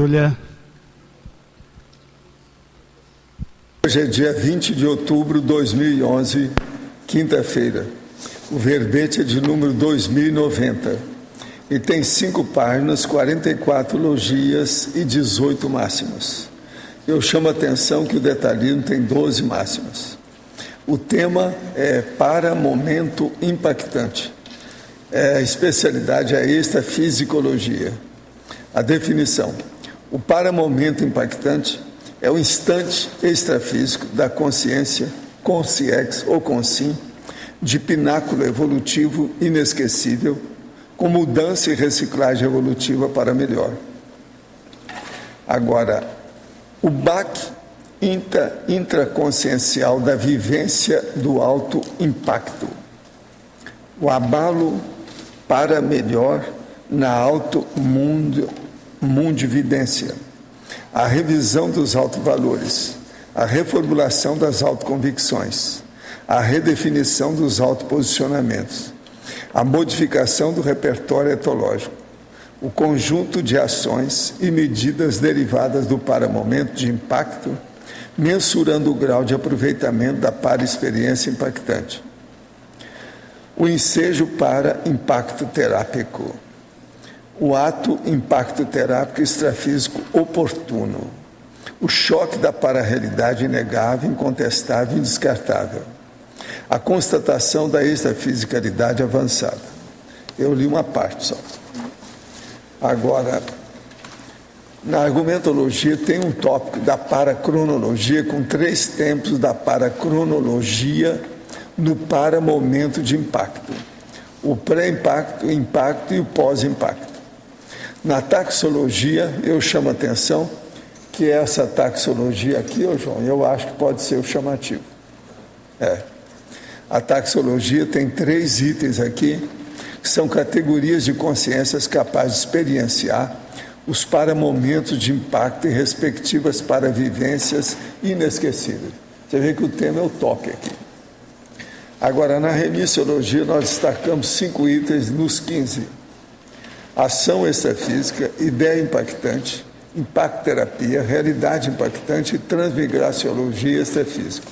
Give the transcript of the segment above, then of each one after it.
Túlia. Hoje é dia 20 de outubro de 2011, quinta-feira. O verbete é de número 2090 e tem 5 páginas, 44 logias e 18 máximas. Eu chamo a atenção que o detalhismo tem 12 máximas. O tema é para momento impactante. A especialidade é a extrafisicologia. A definição: o para momento impactante é o instante extrafísico da consciência, consciex ou consim, de pináculo evolutivo inesquecível, com mudança e reciclagem evolutiva para melhor. Agora, o baque intraconsciencial da vivência do alto impacto, o abalo para melhor na mundividência, a revisão dos autovalores, a reformulação das autoconvicções, a redefinição dos autoposicionamentos, a modificação do repertório etológico, o conjunto de ações e medidas derivadas do para-momento de impacto, mensurando o grau de aproveitamento da para-experiência impactante. O ensejo para impacto terápico, o ato impacto terápico extrafísico oportuno, o choque da para-realidade inegável, incontestável e indescartável, a constatação da extrafisicalidade avançada. Eu li uma parte só. Agora, na argumentologia tem um tópico da paracronologia com 3 tempos da paracronologia no para-momento de impacto, o pré-impacto, o impacto e o pós-impacto. Na taxologia, eu chamo a atenção que essa taxologia aqui, João, eu acho que pode ser o chamativo. A taxologia tem 3 itens aqui, que são categorias de consciências capazes de experienciar os para-momentos de impacto e respectivas para-vivências inesquecíveis. Você vê que o tema é o toque aqui. Agora, na remissiologia, nós destacamos 5 itens nos 15. Ação extrafísica, ideia impactante, impacto-terapia, realidade impactante e transmigraciologia extrafísica.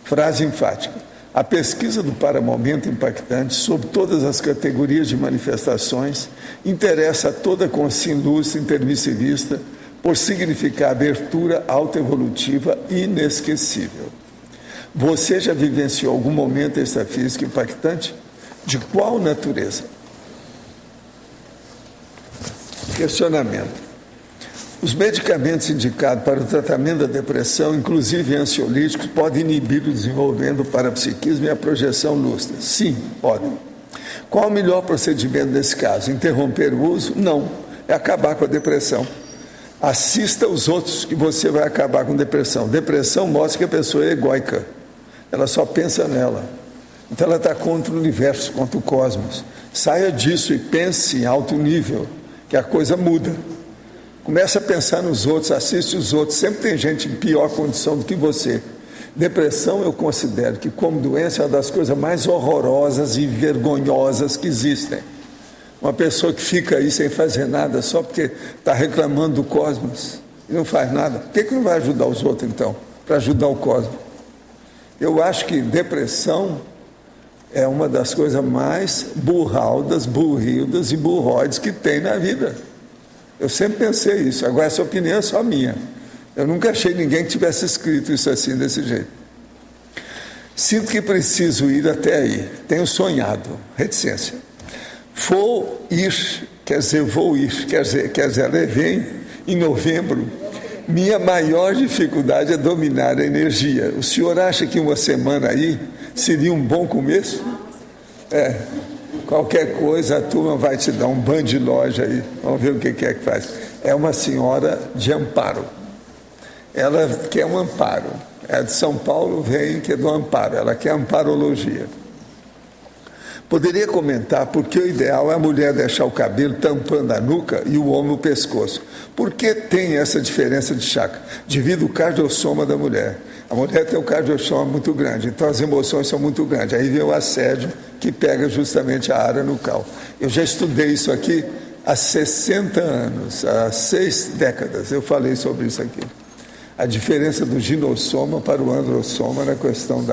Frase enfática: a pesquisa do para-momento impactante sobre todas as categorias de manifestações interessa a toda consciência lúcida intermissivista por significar abertura autoevolutiva inesquecível. Você já vivenciou algum momento extrafísico impactante? De qual natureza? Questionamento: os medicamentos indicados para o tratamento da depressão, inclusive ansiolíticos, podem inibir o desenvolvimento do parapsiquismo e a projeção lúcida? Sim, podem. Qual o melhor procedimento nesse caso? Interromper o uso? Não, é acabar com a depressão. Assista os outros que você vai acabar com depressão. Depressão mostra que a pessoa é egóica, ela só pensa nela. Então ela está contra o universo, contra o cosmos. Saia disso e pense em alto nível, que a coisa muda. Começa a pensar nos outros, assiste os outros. Sempre tem gente em pior condição do que você. Depressão, eu considero que, como doença, é uma das coisas mais horrorosas e vergonhosas que existem. Uma pessoa que fica aí sem fazer nada só porque está reclamando do cosmos e não faz nada. Por que não vai ajudar os outros, então, para ajudar o cosmos? Eu acho que depressão é uma das coisas mais burraldas, burrildas e burroides que tem na vida. Eu sempre pensei isso. Agora, essa opinião é só minha. Eu nunca achei ninguém que tivesse escrito isso assim, desse jeito. Sinto que preciso ir até aí. Tenho sonhado. Reticência. Vou ir, quer dizer, levei em novembro. Minha maior dificuldade é dominar a energia. O senhor acha que uma semana aí seria um bom começo? Qualquer coisa, a turma vai te dar um banho de loja aí. Vamos ver o que é que faz. É uma senhora de Amparo. Ela quer um amparo. É de São Paulo, vem que é do amparo. Ela quer amparologia. Poderia comentar por que o ideal é a mulher deixar o cabelo tampando a nuca e o homem o pescoço. Por que tem essa diferença de chakra? Devido ao cardiossoma da mulher. A mulher tem o cardiossoma muito grande, então as emoções são muito grandes. Aí vem o assédio que pega justamente a área nucal. Eu já estudei isso aqui, há 60 anos, há 6 décadas, eu falei sobre isso aqui. A diferença do ginossoma para o androssoma na questão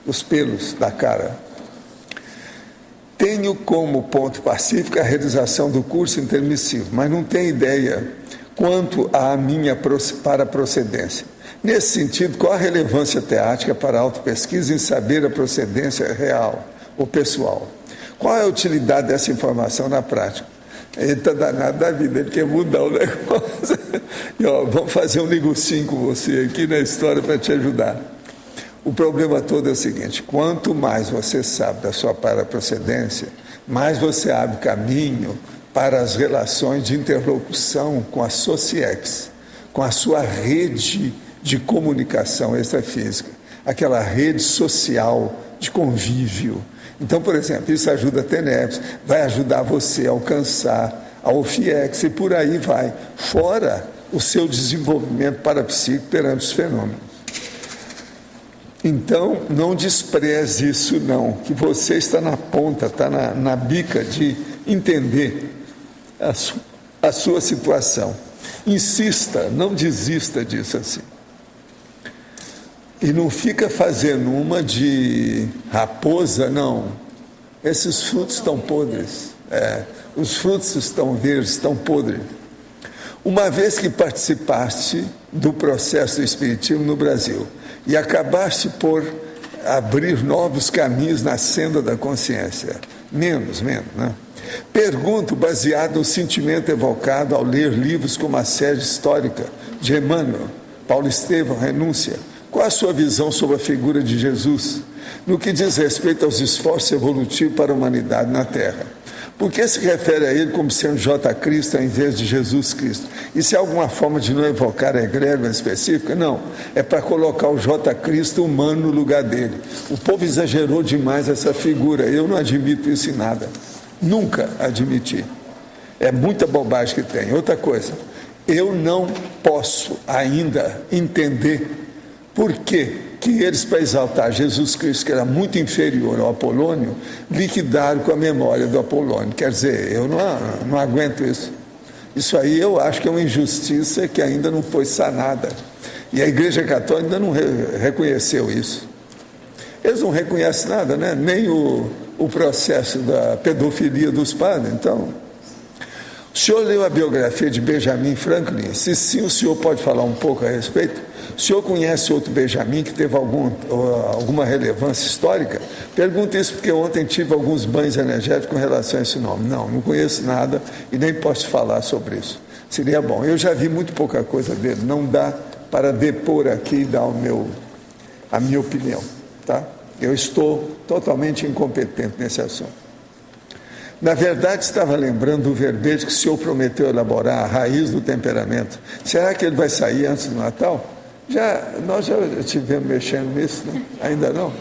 dos pelos da cara. Tenho como ponto pacífico a realização do curso intermissivo, mas não tenho ideia quanto à minha procedência. Nesse sentido, qual a relevância teática para a autopesquisa em saber a procedência real ou pessoal? Qual é a utilidade dessa informação na prática? Ele está danado da vida, ele quer mudar o negócio. E, vamos fazer um negocinho com você aqui na história para te ajudar. O problema todo é o seguinte: quanto mais você sabe da sua paraprocedência, mais você abre caminho para as relações de interlocução com a SOCIEX, com a sua rede de comunicação extrafísica, aquela rede social de convívio. Então, por exemplo, isso ajuda a TENEPS, vai ajudar você a alcançar a OFIEX e por aí vai, fora o seu desenvolvimento parapsíquico perante os fenômenos. Então, não despreze isso não, que você está na ponta, está na bica de entender a sua situação. Insista, não desista disso assim. E não fica fazendo uma de raposa, não. Esses frutos estão podres. Os frutos estão verdes, estão podres. Uma vez que participaste do processo do Espiritismo no Brasil e acabaste por abrir novos caminhos na senda da consciência, menos, né? Pergunto, baseado no sentimento evocado ao ler livros como a série histórica de Emmanuel, Paulo Estevam, Renúncia, qual a sua visão sobre a figura de Jesus, no que diz respeito aos esforços evolutivos para a humanidade na Terra? Por que se refere a ele como sendo J. Cristo em vez de Jesus Cristo? Isso é alguma forma de não evocar a egrégora específica? Não, é para colocar o J. Cristo humano no lugar dele. O povo exagerou demais essa figura, eu não admito isso em nada, nunca admiti. É muita bobagem que tem. Outra coisa, eu não posso ainda entender por que eles, para exaltar Jesus Cristo, que era muito inferior ao Apolônio, liquidaram com a memória do Apolônio. Quer dizer, eu não aguento isso. Isso aí eu acho que é uma injustiça que ainda não foi sanada. E a Igreja Católica ainda não reconheceu isso. Eles não reconhecem nada, né? Nem o processo da pedofilia dos padres. Então, o senhor leu a biografia de Benjamin Franklin? Se sim, o senhor pode falar um pouco a respeito? O senhor conhece outro Benjamin que teve alguma relevância histórica? Pergunto isso porque ontem tive alguns banhos energéticos com relação a esse nome. Não conheço nada e nem posso falar sobre isso. Seria bom. Eu já vi muito pouca coisa dele. Não dá para depor aqui e dar a minha opinião. Tá? Eu estou totalmente incompetente nesse assunto. Na verdade, estava lembrando do verbete que o senhor prometeu elaborar, a raiz do temperamento. Será que ele vai sair antes do Natal? Nós já estivemos mexendo nisso, né? Ainda não?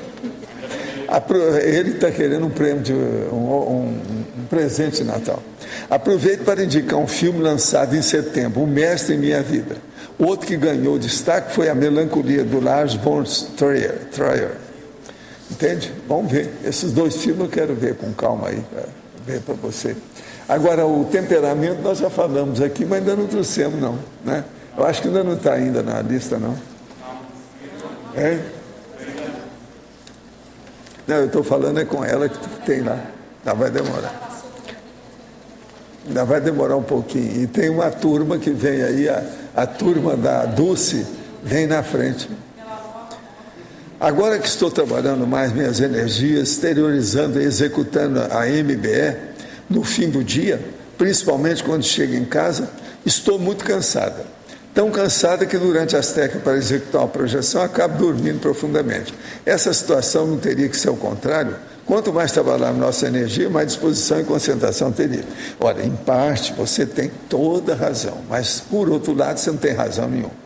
Ele está querendo um prêmio, um presente de Natal. Aproveito para indicar um filme lançado em setembro, O Mestre em Minha Vida. Outro que ganhou destaque foi A Melancolia, do Lars von Trier. Entende? Vamos ver. Esses 2 filmes eu quero ver com calma aí, para ver para você. Agora, o temperamento nós já falamos aqui, mas ainda não trouxemos, não, né? Eu acho que ainda não está ainda na lista, não. É? Não, eu estou falando é com ela que tem lá. Ainda vai demorar. Ainda vai demorar um pouquinho. E tem uma turma que vem aí, a turma da Dulce, vem na frente. Agora que estou trabalhando mais minhas energias, exteriorizando e executando a MBE, no fim do dia, principalmente quando chego em casa, estou muito cansada. Tão cansada que durante as técnicas para executar uma projeção, acabo dormindo profundamente. Essa situação não teria que ser o contrário? Quanto mais trabalharmos nossa energia, mais disposição e concentração teria. Olha, em parte você tem toda razão, mas por outro lado você não tem razão nenhuma.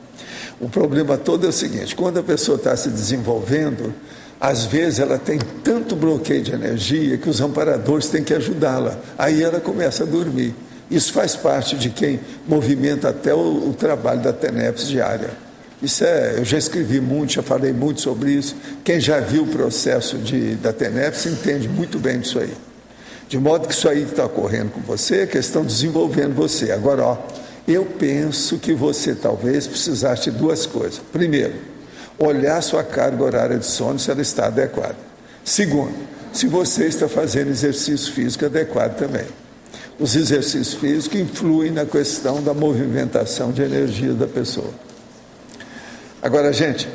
O problema todo é o seguinte: quando a pessoa está se desenvolvendo, às vezes ela tem tanto bloqueio de energia que os amparadores têm que ajudá-la. Aí ela começa a dormir. Isso faz parte de quem movimenta até o trabalho da TENEPS diária. Eu já escrevi muito, já falei muito sobre isso. Quem já viu o processo da TENEPS entende muito bem disso aí. De modo que isso aí que está ocorrendo com você é questão de desenvolvendo você. Agora, ó, eu penso que você talvez precisasse de duas coisas. Primeiro, olhar sua carga horária de sono se ela está adequada. Segundo, se você está fazendo exercício físico adequado também. Os exercícios físicos influem na questão da movimentação de energia da pessoa. Agora, gente,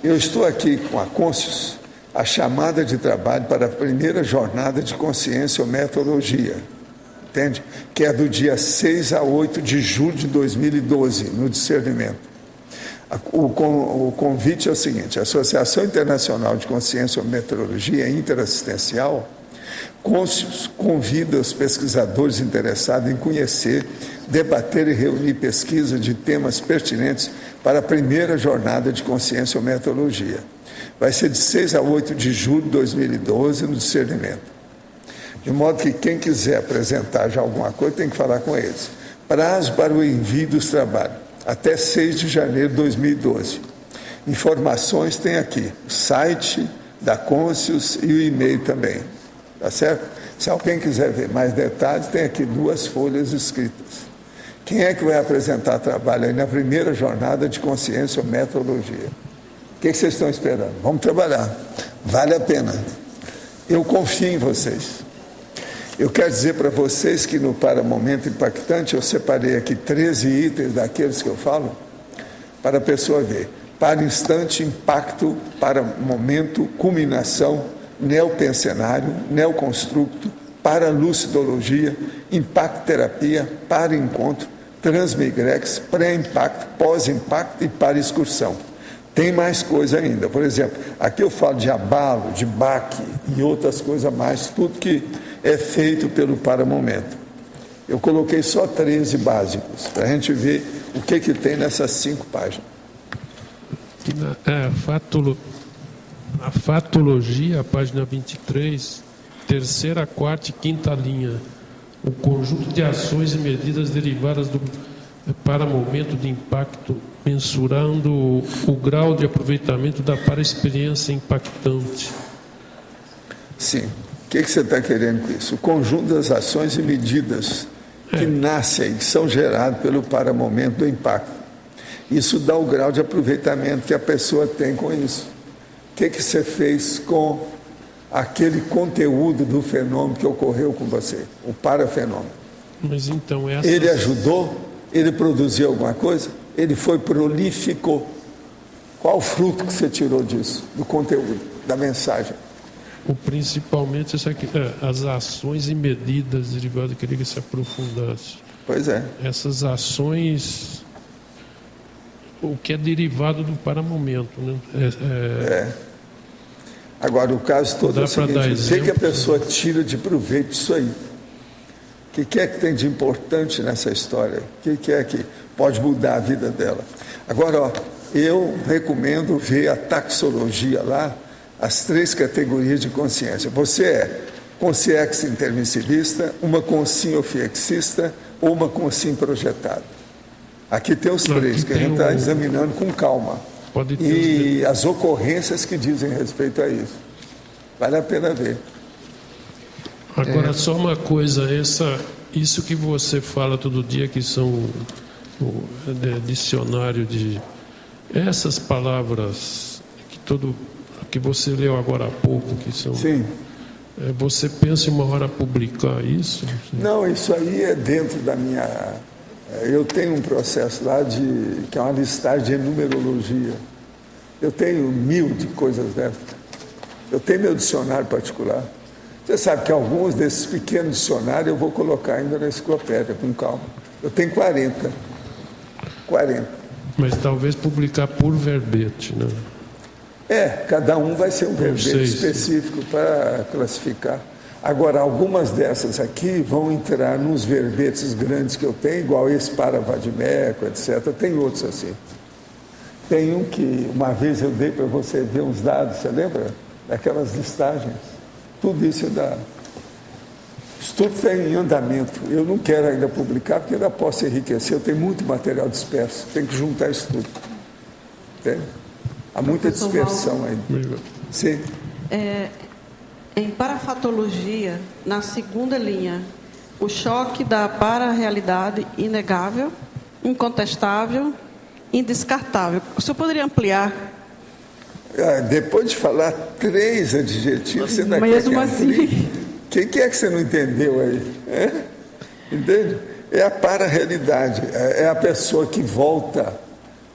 eu estou aqui com a Conscius, a chamada de trabalho para a primeira jornada de consciência ou metodologia, entende? Que é do dia 6 a 8 de julho de 2012, no discernimento. O convite é o seguinte: a Associação Internacional de Consciência ou Meteorologia Interassistencial, Conscius, convida os pesquisadores interessados em conhecer, debater e reunir pesquisa de temas pertinentes para a primeira jornada de consciência ou meteorologia. Vai ser de 6 a 8 de julho de 2012, no discernimento. De modo que quem quiser apresentar já alguma coisa tem que falar com eles. Prazo para o envio dos trabalhos, até 6 de janeiro de 2012. Informações tem aqui, o site da Conscius e o e-mail também. Tá certo? Se alguém quiser ver mais detalhes, tem aqui 2 folhas escritas. Quem é que vai apresentar trabalho aí na primeira jornada de consciência ou metodologia? O que vocês estão esperando? Vamos trabalhar. Vale a pena. Eu confio em vocês. Eu quero dizer para vocês que no Para Momento Impactante eu separei aqui 13 itens daqueles que eu falo para a pessoa ver. Para instante, impacto, para momento, culminação, neopensenário, neoconstructo, para lucidologia, impacto terapia, para encontro, transmigrex, pré-impacto, pós-impacto e para excursão. Tem mais coisa ainda. Por exemplo, aqui eu falo de abalo, de baque e outras coisas mais, tudo que é feito pelo Paramomento. Eu coloquei só 13 básicos, para a gente ver o que tem nessas 5 páginas. A fatologia, a página 23, terceira, quarta e quinta linha. O conjunto de ações e medidas derivadas do paramomento de impacto, mensurando o grau de aproveitamento da para-experiência impactante. Sim. O que você está querendo com isso? O conjunto das ações e medidas que nascem, que são geradas pelo paramomento do impacto. Isso dá o grau de aproveitamento que a pessoa tem com isso. O que você fez com aquele conteúdo do fenômeno que ocorreu com você, o parafenômeno? Mas então Ele ajudou? Ele produziu alguma coisa? Ele foi prolífico? Qual o fruto que você tirou disso, do conteúdo, da mensagem? Principalmente isso aqui, as ações e medidas derivadas, eu queria que se aprofundasse. Pois é. Essas ações, o que é derivado do paramomento, né? Agora, o caso todo é o seguinte: o que a pessoa tira de proveito disso aí? O que é que tem de importante nessa história? O que é que pode mudar a vida dela? Agora, ó, eu recomendo ver a taxologia lá, as 3 categorias de consciência. Você é consciência intermissivista, uma consciência ou uma consciência projetada. Aqui tem os 3, que a gente está examinando com calma. E as ocorrências que dizem respeito a isso. Vale a pena ver. Agora, só uma coisa, isso que você fala todo dia, que são o dicionário de... Essas palavras que você leu agora há pouco, que são... Sim. Você pensa em uma hora publicar isso? Não, isso aí é dentro da minha... Eu tenho um processo lá que é uma listagem de numerologia. Eu tenho 1000 de coisas dessas. Eu tenho meu dicionário particular. Você sabe que alguns desses pequenos dicionários eu vou colocar ainda na enciclopédia, com calma. Eu tenho 40. Mas talvez publicar por verbete, né? Cada um vai ser um verbete específico para classificar. Agora, algumas dessas aqui vão entrar nos verbetes grandes que eu tenho, igual esse para Vadimeco, etc. Tem outros assim. Tem um que uma vez eu dei para você ver uns dados, você lembra? Daquelas listagens. Tudo isso isso tudo está em andamento. Eu não quero ainda publicar, porque ainda posso enriquecer. Eu tenho muito material disperso, tenho que juntar isso tudo. Entende? Há muita dispersão ainda. Sim. Em parafatologia, na segunda linha, o choque da para-realidade inegável, incontestável, indescartável. O senhor poderia ampliar? Depois de falar 3 adjetivos, você ainda Mesmo quer que amplie? assim. O que é que você não entendeu aí? Entende? É a para-realidade, é a pessoa que volta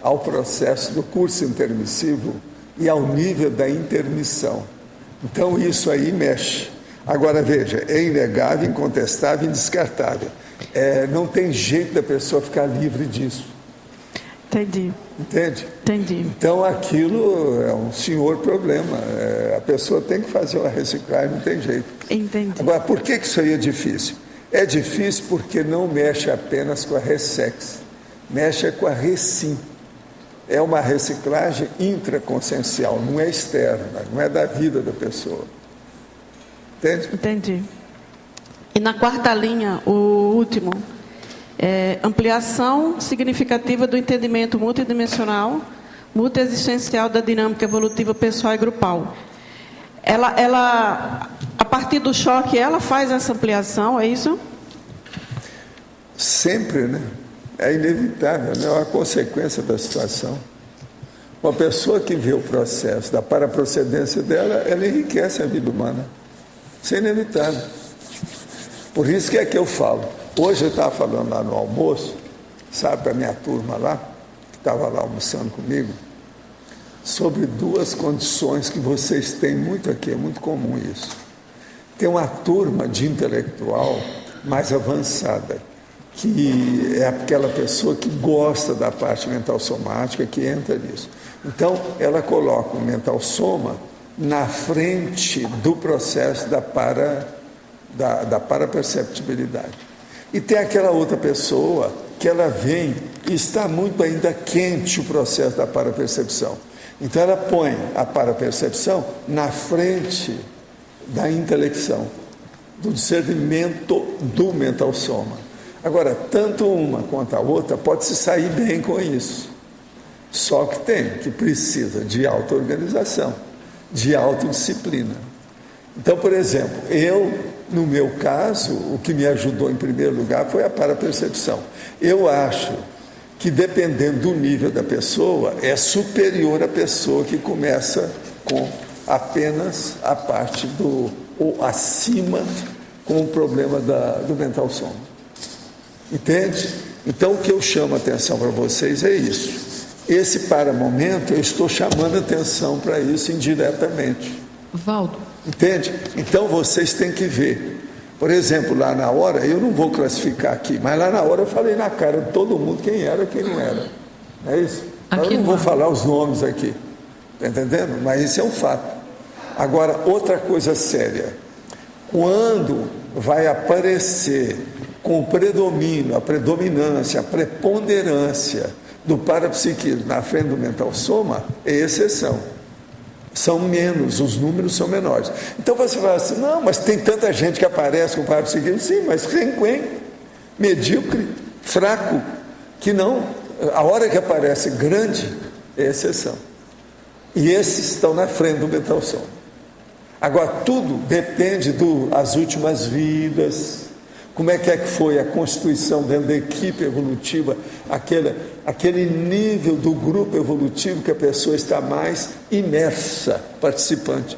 ao processo do curso intermissivo e ao nível da intermissão. Então isso aí mexe. Agora veja, é inegável, incontestável, indescartável. Não tem jeito da pessoa ficar livre disso. Entendi. Entende? Entendi. Então aquilo é um senhor problema. A pessoa tem que fazer uma reciclagem, não tem jeito. Entendi. Agora, por que isso aí é difícil? É difícil porque não mexe apenas com a ressex, mexe com a recim. É uma reciclagem intraconsciencial, não é externa, não é da vida da pessoa. Entende? Entendi. E na quarta linha, o último, ampliação significativa do entendimento multidimensional, multiexistencial da dinâmica evolutiva pessoal e grupal. Ela, a partir do choque, ela faz essa ampliação, é isso? Sempre, né? É inevitável, né? É uma consequência da situação. Uma pessoa que vê o processo da paraprocedência dela, ela enriquece a vida humana. Isso é inevitável. Por isso que é que eu falo. Hoje eu estava falando lá no almoço, sabe, para a minha turma lá, que estava lá almoçando comigo, sobre 2 condições que vocês têm muito aqui, é muito comum isso. Tem uma turma de intelectual mais avançada, que é aquela pessoa que gosta da parte mental somática, que entra nisso. Então, ela coloca o mental soma na frente do processo da paraperceptibilidade. E tem aquela outra pessoa que ela vem e está muito ainda quente o processo da parapercepção. Então, ela põe a parapercepção na frente da intelecção, do discernimento do mental soma. Agora, tanto uma quanto a outra pode se sair bem com isso. Só que precisa de auto-organização, de autodisciplina. Então, por exemplo, no meu caso, o que me ajudou em primeiro lugar foi a parapercepção. Eu acho que, dependendo do nível da pessoa, é superior à pessoa que começa com apenas a parte ou acima com o problema do mental soma. Entende? Então, o que eu chamo a atenção para vocês é isso. Esse para-momento, eu estou chamando a atenção para isso indiretamente. Valdo. Entende? Então, vocês têm que ver. Por exemplo, lá na hora, eu não vou classificar aqui, mas lá na hora eu falei na cara de todo mundo quem era e quem não era. É isso? Mas eu não vou falar os nomes aqui. Está entendendo? Mas isso é um fato. Agora, outra coisa séria. Quando vai aparecer com o predomínio, a predominância, a preponderância do parapsiquismo na frente do mental soma, é exceção. São menos, os números são menores. Então você fala assim, não, mas tem tanta gente que aparece com o parapsiquismo. Sim, mas renquen, medíocre, fraco, que não, a hora que aparece grande, é exceção. E esses estão na frente do mental soma. Agora, tudo depende das últimas vidas, como é que foi a constituição dentro da equipe evolutiva, aquele nível do grupo evolutivo que a pessoa está mais imersa, participante.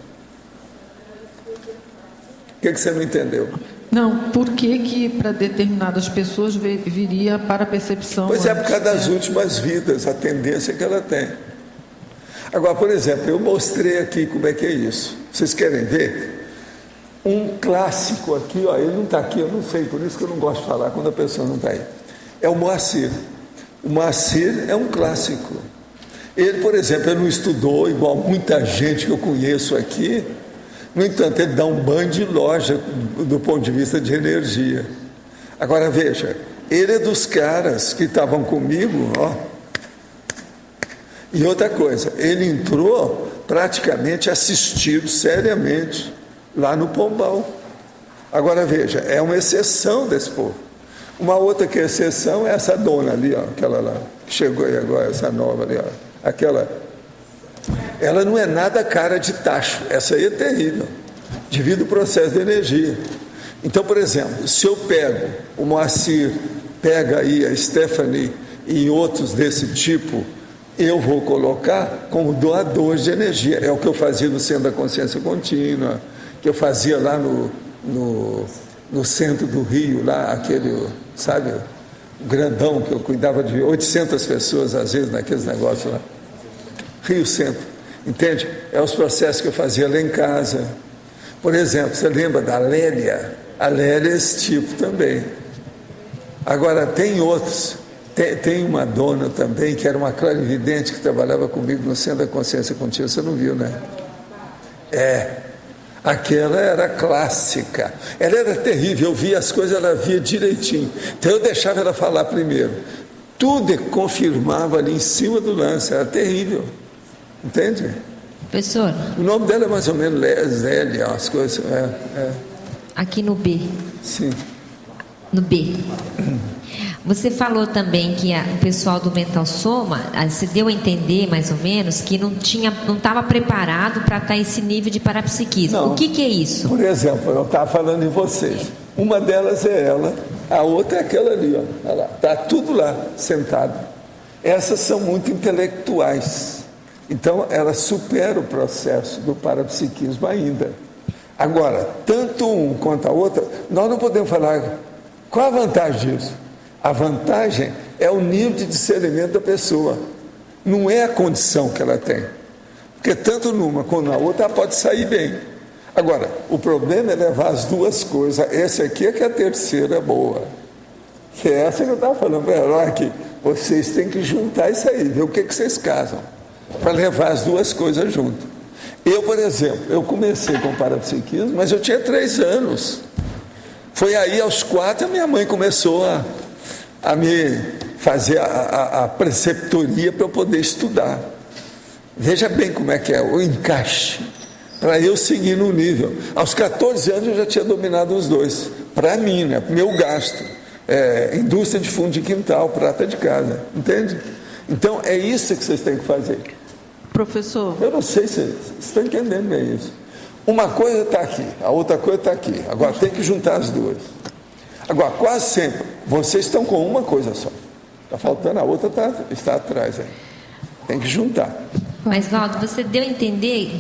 O que você não entendeu? Não, por que para determinadas pessoas viria para a percepção? Pois é, por causa das últimas vidas, a tendência que ela tem. Agora, por exemplo, eu mostrei aqui como é que é isso. Vocês querem ver? Um clássico aqui, ó, ele não está aqui, eu não sei, por isso que eu não gosto de falar quando a pessoa não está aí. É o Moacir. O Moacir é um clássico. Ele, por exemplo, ele não estudou igual muita gente que eu conheço aqui. No entanto, ele dá um banho de loja do ponto de vista de energia. Agora veja, ele é dos caras que estavam comigo, ó. E outra coisa, ele entrou praticamente assistido seriamente lá no Pombal. Agora veja, é uma exceção desse povo. Uma outra que é exceção é essa dona ali, ó, aquela lá, que chegou aí agora, essa nova ali, ó, aquela. Ela não é nada cara de tacho, essa aí é terrível. devido ao processo de energia. Então, por exemplo, se eu pego o Moacir, pega aí a Stephanie e outros desse tipo, eu vou colocar como doadores de energia. É o que eu fazia no Centro da Consciência Contínua, que eu fazia lá no centro do Rio, lá aquele, sabe, o grandão, que eu cuidava de 800 pessoas, às vezes, naqueles negócios lá. Rio Centro, entende? É os processos que eu fazia lá em casa. Por exemplo, você lembra da Lélia? A Lélia é esse tipo também. Agora, tem outros. Tem uma dona também, que era uma clarividente, que trabalhava comigo no Centro da Consciência Contínua, você não viu, né? Aquela era clássica. Ela era terrível, eu via as coisas, ela via direitinho. Então eu deixava ela falar primeiro. Tudo confirmava ali em cima do lance, era terrível. Entende? Professor. O nome dela é mais ou menos Zélia, as coisas. Aqui no B. Sim. No B. Você falou também que o pessoal do Mental Soma, você deu a entender mais ou menos que não estava preparado para estar esse nível de parapsiquismo. Não. O que é isso? Por exemplo, eu estava falando em vocês. Uma delas é ela, a outra é aquela ali, ó. Olha lá, está tudo lá, sentado. Essas são muito intelectuais. Então, ela supera o processo do parapsiquismo ainda. Agora, tanto um quanto a outra, nós não podemos falar qual a vantagem disso. A vantagem é o nível de discernimento da pessoa, não é a condição que ela tem. Porque tanto numa como na outra ela pode sair bem. Agora, o problema é levar as duas coisas. Essa aqui é que é a terceira boa. Que é essa que eu estava falando para ela, olha aqui, vocês têm que juntar isso aí, ver o que vocês casam, para levar as duas coisas junto. Eu, por exemplo, eu comecei com parapsiquismo, mas eu tinha 3 anos. Foi aí, aos 4, a minha mãe começou a me fazer a preceptoria para eu poder estudar. Veja bem como é que é o encaixe, para eu seguir no nível. Aos 14 anos eu já tinha dominado os dois, para mim, né? Meu gasto, indústria de fundo de quintal, prata de casa, entende? Então é isso que vocês têm que fazer. Professor. Eu não sei se vocês estão entendendo bem isso. Uma coisa está aqui, a outra coisa está aqui. Agora tem que juntar as duas. Agora, quase sempre, vocês estão com uma coisa só. Está faltando, a outra está atrás. Tem que juntar. Mas, Valdo, você deu a entender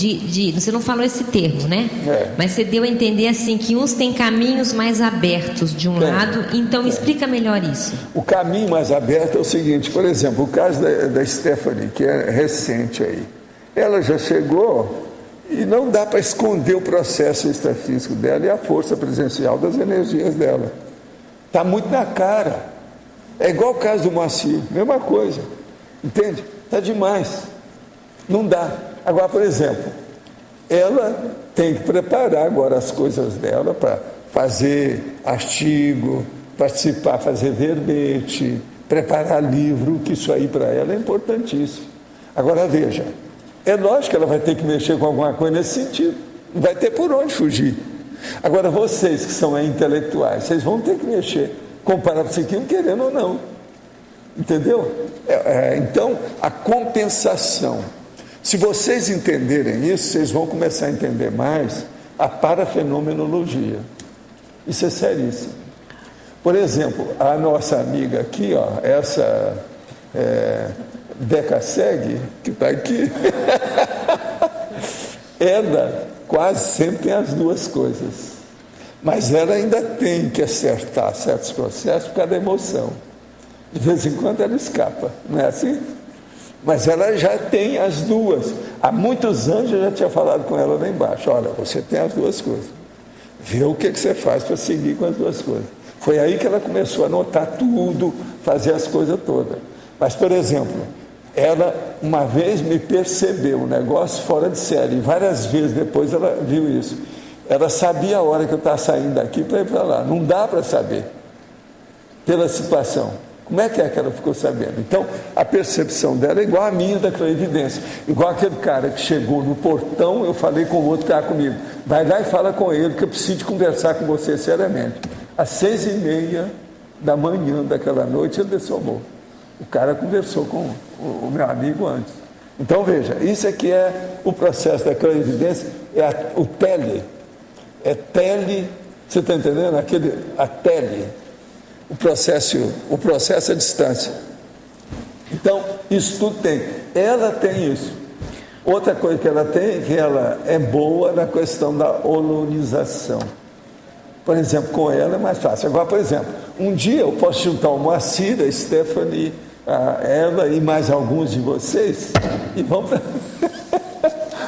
você não falou esse termo, né? Mas você deu a entender assim que uns têm caminhos mais abertos de um lado, então explica melhor isso. O caminho mais aberto é o seguinte, por exemplo, o caso da Stephanie, que é recente aí. Ela já chegou e não dá para esconder o processo extrafísico dela e a força presencial das energias dela. Está muito na cara. É igual o caso do Moacir, mesma coisa. Entende? Está demais. Não dá. Agora, por exemplo, ela tem que preparar agora as coisas dela para fazer artigo, participar, fazer verbete, preparar livro, que isso aí para ela é importantíssimo. Agora, veja, é lógico que ela vai ter que mexer com alguma coisa nesse sentido. Não vai ter por onde fugir. Agora, vocês que são intelectuais, vocês vão ter que mexer com o parapsiquismo, querendo ou não. Entendeu? Então, a compensação. Se vocês entenderem isso, vocês vão começar a entender mais a parafenomenologia. Isso é seríssimo. Por exemplo, a nossa amiga aqui, ó, essa Deca Seg, que está aqui, ela quase sempre tem as duas coisas. Mas ela ainda tem que acertar certos processos por causa da emoção. De vez em quando ela escapa, não é assim? Mas ela já tem as duas. Há muitos anos eu já tinha falado com ela lá embaixo. Olha, você tem as duas coisas. Vê o que você faz para seguir com as duas coisas. Foi aí que ela começou a anotar tudo, fazer as coisas todas. Mas, por exemplo, ela uma vez me percebeu um negócio fora de série. E várias vezes depois ela viu isso. Ela sabia a hora que eu estava saindo daqui para ir para lá. Não dá para saber. Pela situação. Como é que ela ficou sabendo? Então, a percepção dela é igual a minha da clarividência. Igual aquele cara que chegou no portão, eu falei com o outro que estava comigo. Vai lá e fala com ele que eu preciso conversar com você seriamente. Às 6h30 da manhã daquela noite, ele dessomou. O cara conversou com o meu amigo antes. Então, veja, isso aqui é o processo da clarividência, o tele. é tele, você está entendendo? A tele, o processo à distância. Então, isso tudo tem. Ela tem isso. Outra coisa que ela tem é que ela é boa na questão da holonização. Por exemplo, com ela é mais fácil. Agora, por exemplo, um dia eu posso juntar o Moacir, a Stephanie, ela e mais alguns de vocês e vamos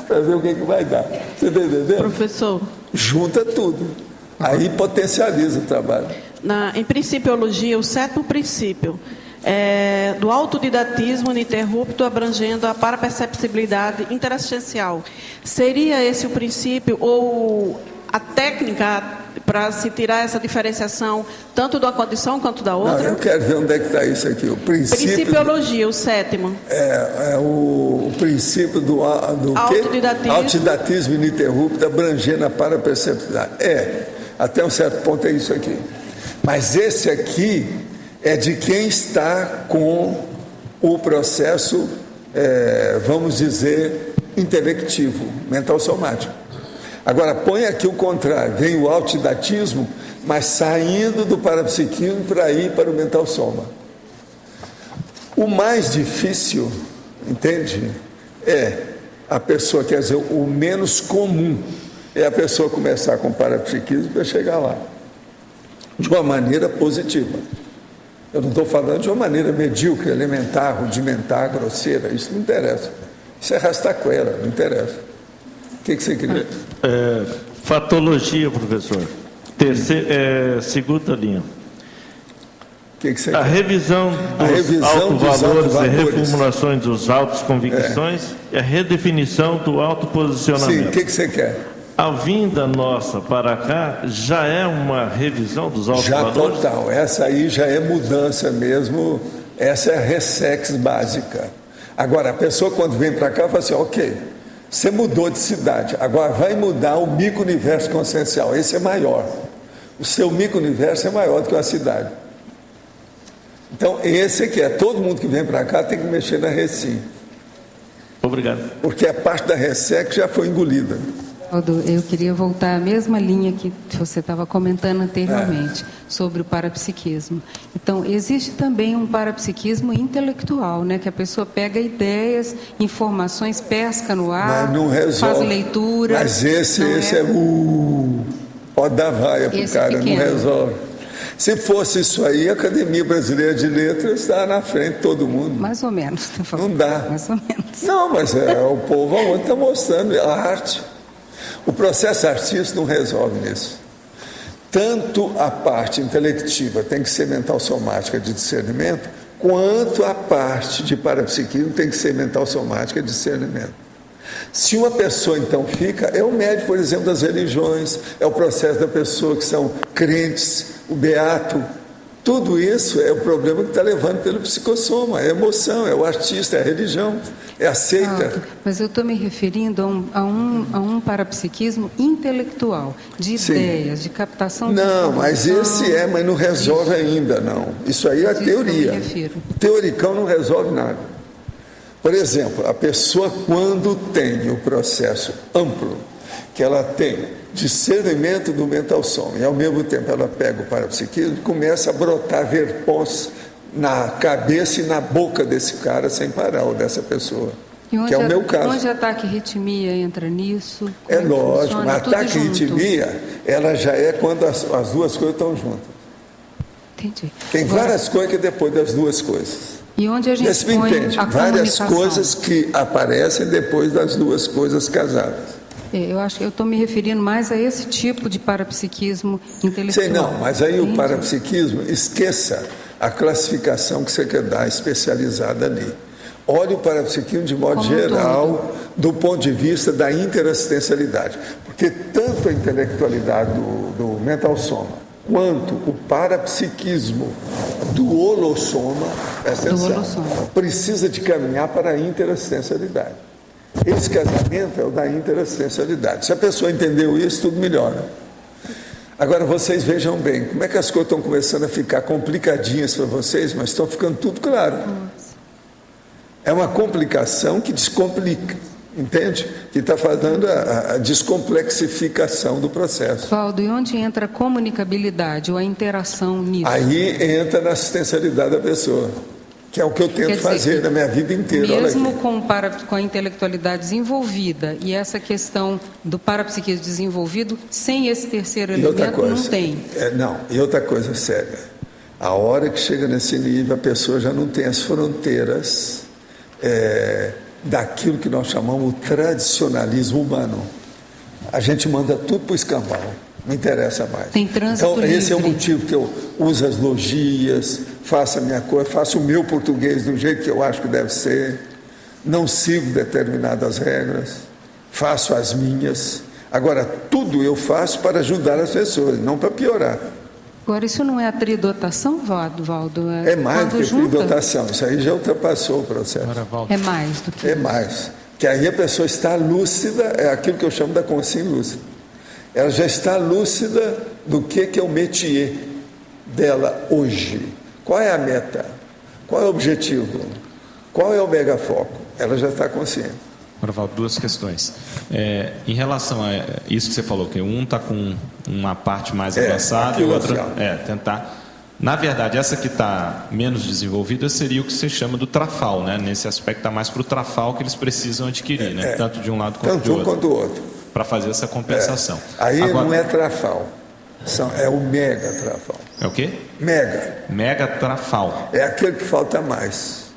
para ver o que vai dar. Você está entendendo? Professor. Junta tudo. Aí potencializa o trabalho. Em Principiologia, o 7º princípio é do autodidatismo ininterrupto abrangendo a paraperceptibilidade interassistencial. Seria esse o princípio ou a técnica para se tirar essa diferenciação tanto de uma condição quanto da outra? Não, eu quero ver onde é que está isso aqui. O princípio. Principiologia, o 7º. É o princípio do autodidatismo ininterrupto abrangendo a paraperceptibilidade. Até um certo ponto é isso aqui. Mas esse aqui é de quem está com o processo, vamos dizer, intelectivo, mental somático. Agora, põe aqui o contrário, vem o autodidatismo, mas saindo do parapsiquismo para ir para o mental soma. O mais difícil, entende? É a pessoa, quer dizer, o menos comum é a pessoa começar com o parapsiquismo para chegar lá, de uma maneira positiva. Eu não estou falando de uma maneira medíocre, elementar, rudimentar, grosseira, isso não interessa. Isso é rastaquera, não interessa. O que você queria? Fatologia, professor. Segunda linha. Que você a quer? revisão dos autovalores e reformulações dos autos convicções e a redefinição do autoposicionamento. Sim, o que você quer? A vinda nossa para cá já é uma revisão dos autovalores? Já total. Essa aí já é mudança mesmo. Essa é a ressex básica. Agora, a pessoa quando vem para cá fala assim, ok, você mudou de cidade, agora vai mudar o micro-universo consciencial, esse é maior. O seu micro-universo é maior do que a cidade. Então, esse aqui todo mundo que vem para cá tem que mexer na recim. Obrigado. Porque a parte da ressex já foi engolida. Eu queria voltar à mesma linha que você estava comentando anteriormente, sobre o parapsiquismo. Então, existe também um parapsiquismo intelectual, né? Que a pessoa pega ideias, informações, pesca no ar, mas não resolve. Faz leitura. Mas esse pode dar vaia para o cara, não resolve. Se fosse isso aí, a Academia Brasileira de Letras está na frente de todo mundo. Mais ou menos. Não dá. Mais ou menos. Não, mas o povo aonde está mostrando a arte. O processo artístico não resolve nisso. Tanto a parte intelectiva tem que ser mental somática de discernimento, quanto a parte de parapsiquismo tem que ser mental somática de discernimento. Se uma pessoa então fica, é o médico, por exemplo, das religiões, é o processo da pessoa que são crentes, o beato, tudo isso é o problema que está levando pelo psicossoma, é a emoção, é o artista, é a religião, é a seita. Mas eu estou me referindo a um parapsiquismo intelectual, de ideias, de captação de informação. Não, mas esse mas não resolve ainda, não. Isso aí é a teoria. O teoricão não resolve nada. Por exemplo, a pessoa quando tem o processo amplo, que ela tem discernimento do mental soma, e ao mesmo tempo ela pega o parapsiquismo e começa a brotar verpons na cabeça e na boca desse cara sem parar, ou dessa pessoa, que é o meu caso. Onde ataque e ritmia entra nisso? É lógico, mas ataque e ritmia, ela já é quando as duas coisas estão juntas. Entendi. Tem várias coisas que é depois das duas coisas. E onde a gente põe a várias coisas que aparecem depois das duas coisas casadas. Eu acho que eu estou me referindo mais a esse tipo de parapsiquismo intelectual. Sei não, mas aí o parapsiquismo, esqueça a classificação que você quer dar, especializada ali. Olhe o parapsiquismo de modo geral, do ponto de vista da interassistencialidade. Porque tanto a intelectualidade do mental soma, quanto o parapsiquismo do holossoma, precisa de caminhar para a interassistencialidade. Esse casamento é o da interassistencialidade. Se a pessoa entendeu isso, tudo melhora. Agora, vocês vejam bem, como é que as coisas estão começando a ficar complicadinhas para vocês, mas estão ficando tudo claro. É uma complicação que descomplica. Entende? Que está fazendo a descomplexificação do processo. Valdo, e onde entra a comunicabilidade ou a interação nisso? Aí entra na assistencialidade da pessoa, que é o que eu tento fazer na minha vida inteira. Mesmo com a intelectualidade desenvolvida e essa questão do parapsiquismo desenvolvido, sem esse terceiro elemento não tem. E outra coisa séria, a hora que chega nesse nível, a pessoa já não tem as fronteiras daquilo que nós chamamos de tradicionalismo humano. A gente manda tudo para o escambau, não interessa mais. Tem trânsito então, esse livre. é o motivo que eu uso as logias, faço a minha coisa, faço o meu português do jeito que eu acho que deve ser, não sigo determinadas regras, faço as minhas. Agora, tudo eu faço para ajudar as pessoas, não para piorar. Agora, isso não é a tridotação, Valdo? É mais do que tridotação, isso aí já ultrapassou o processo. É mais do que É mais. Que aí a pessoa está lúcida, é aquilo que eu chamo da consciência lúcida. Ela já está lúcida do que é o métier dela hoje. Qual é a meta? Qual é o objetivo? Qual é o megafoco? Ela já está consciente. Agora, Valdo, duas questões. Em relação a isso que você falou, que um está com uma parte mais avançada e outra... tentar... Na verdade, essa que está menos desenvolvida seria o que você chama do trafal, né? Nesse aspecto está mais para o trafal que eles precisam adquirir, né? Tanto de um lado quanto Tanto um quanto do outro. Para fazer essa compensação. Aí agora, não é trafal, é o mega trafal. É o quê? Mega. Mega trafal. É aquele que falta mais.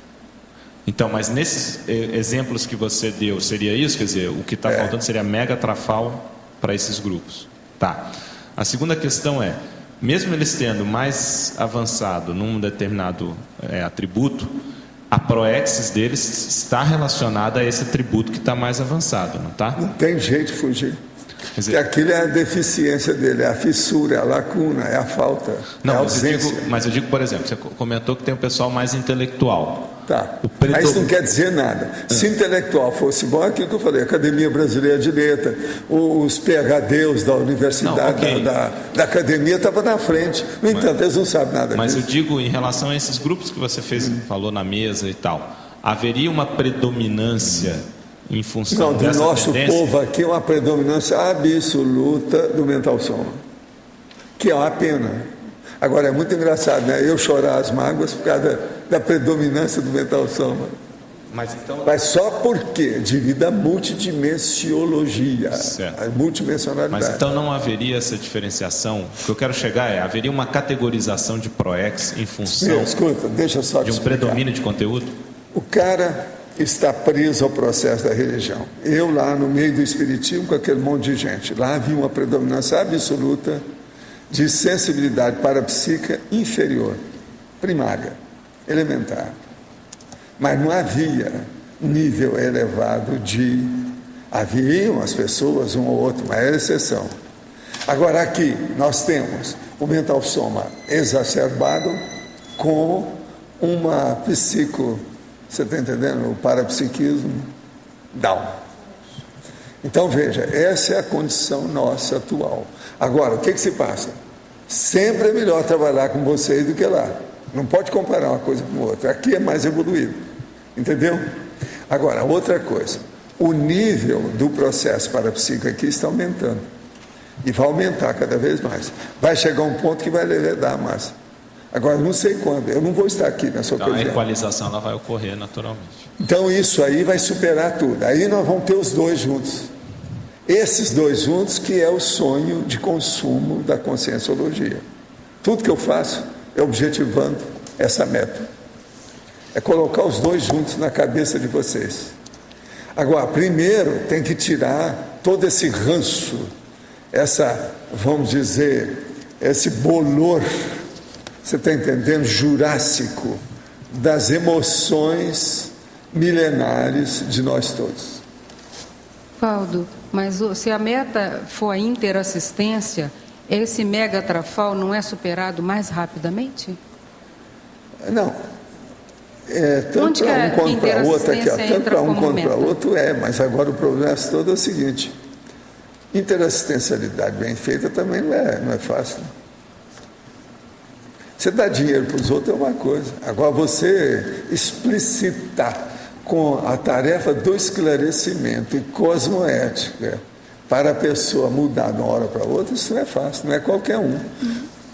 Então, mas nesses exemplos que você deu, seria isso? Quer dizer, o que está faltando seria mega trafal para esses grupos. Tá. A segunda questão é, mesmo eles tendo mais avançado num determinado atributo, a proexis deles está relacionada a esse atributo que está mais avançado, não está? Não tem jeito de fugir. Porque aquilo é a deficiência dele, é a fissura, é a lacuna, é a falta, não, é a ausência. Mas eu digo, por exemplo, você comentou que tem um pessoal mais intelectual. Tá, mas isso não quer dizer nada. Se intelectual fosse bom, é aquilo que eu falei, Academia Brasileira de Letras, os PhDs da universidade, da academia estavam na frente. No entanto, eles não sabem nada mas disso. Eu digo em relação a esses grupos que você falou na mesa e tal, haveria uma predominância em função dessa do nosso tendência? povo aqui, uma predominância absoluta do mental soma, que é uma pena. Agora, é muito engraçado, né? Eu chorar as mágoas por causa da predominância do mental soma. Mas só porque devido à multidimensiologia, a multidimensionalidade. Mas então não haveria essa diferenciação? O que eu quero chegar haveria uma categorização de proex em função escuta, deixa eu só de um predomínio de conteúdo? O cara está preso ao processo da religião. Eu lá no meio do espiritismo com aquele monte de gente, lá havia uma predominância absoluta de sensibilidade parapsíquica inferior, primária, elementar. Mas não havia nível elevado de... Haviam as pessoas, um ou outro, mas era exceção. Agora aqui nós temos o mental soma exacerbado com uma psico... Você está entendendo? O parapsiquismo down. Então veja, essa é a condição nossa atual. Agora, o que se passa? Sempre é melhor trabalhar com vocês do que lá. Não pode comparar uma coisa com outra. Aqui é mais evoluído. Entendeu? Agora, outra coisa. O nível do processo parapsíquico aqui está aumentando. E vai aumentar cada vez mais. Vai chegar um ponto que vai levedar a massa. Agora, não sei quando. Eu não vou estar aqui nessa ocasião. A equalização ela vai ocorrer naturalmente. Então, isso aí vai superar tudo. Aí nós vamos ter os dois juntos. Esses dois juntos que é o sonho de consumo da conscienciologia. Tudo que eu faço é objetivando essa meta. É colocar os dois juntos na cabeça de vocês. Agora, primeiro tem que tirar todo esse ranço, vamos dizer, esse bolor, você está entendendo, jurássico, das emoções milenares de nós todos. Valdo, mas se a meta for a interassistência, esse mega trafal não é superado mais rapidamente? Não. Tanto para um quanto para outro aqui, tanto para um quanto para outro mas agora o problema todo é o seguinte: interassistencialidade bem feita também não é fácil. Você dá dinheiro para os outros é uma coisa, agora você explicitar com a tarefa do esclarecimento e cosmoética para a pessoa mudar de uma hora para outra, isso não é fácil, não é qualquer um.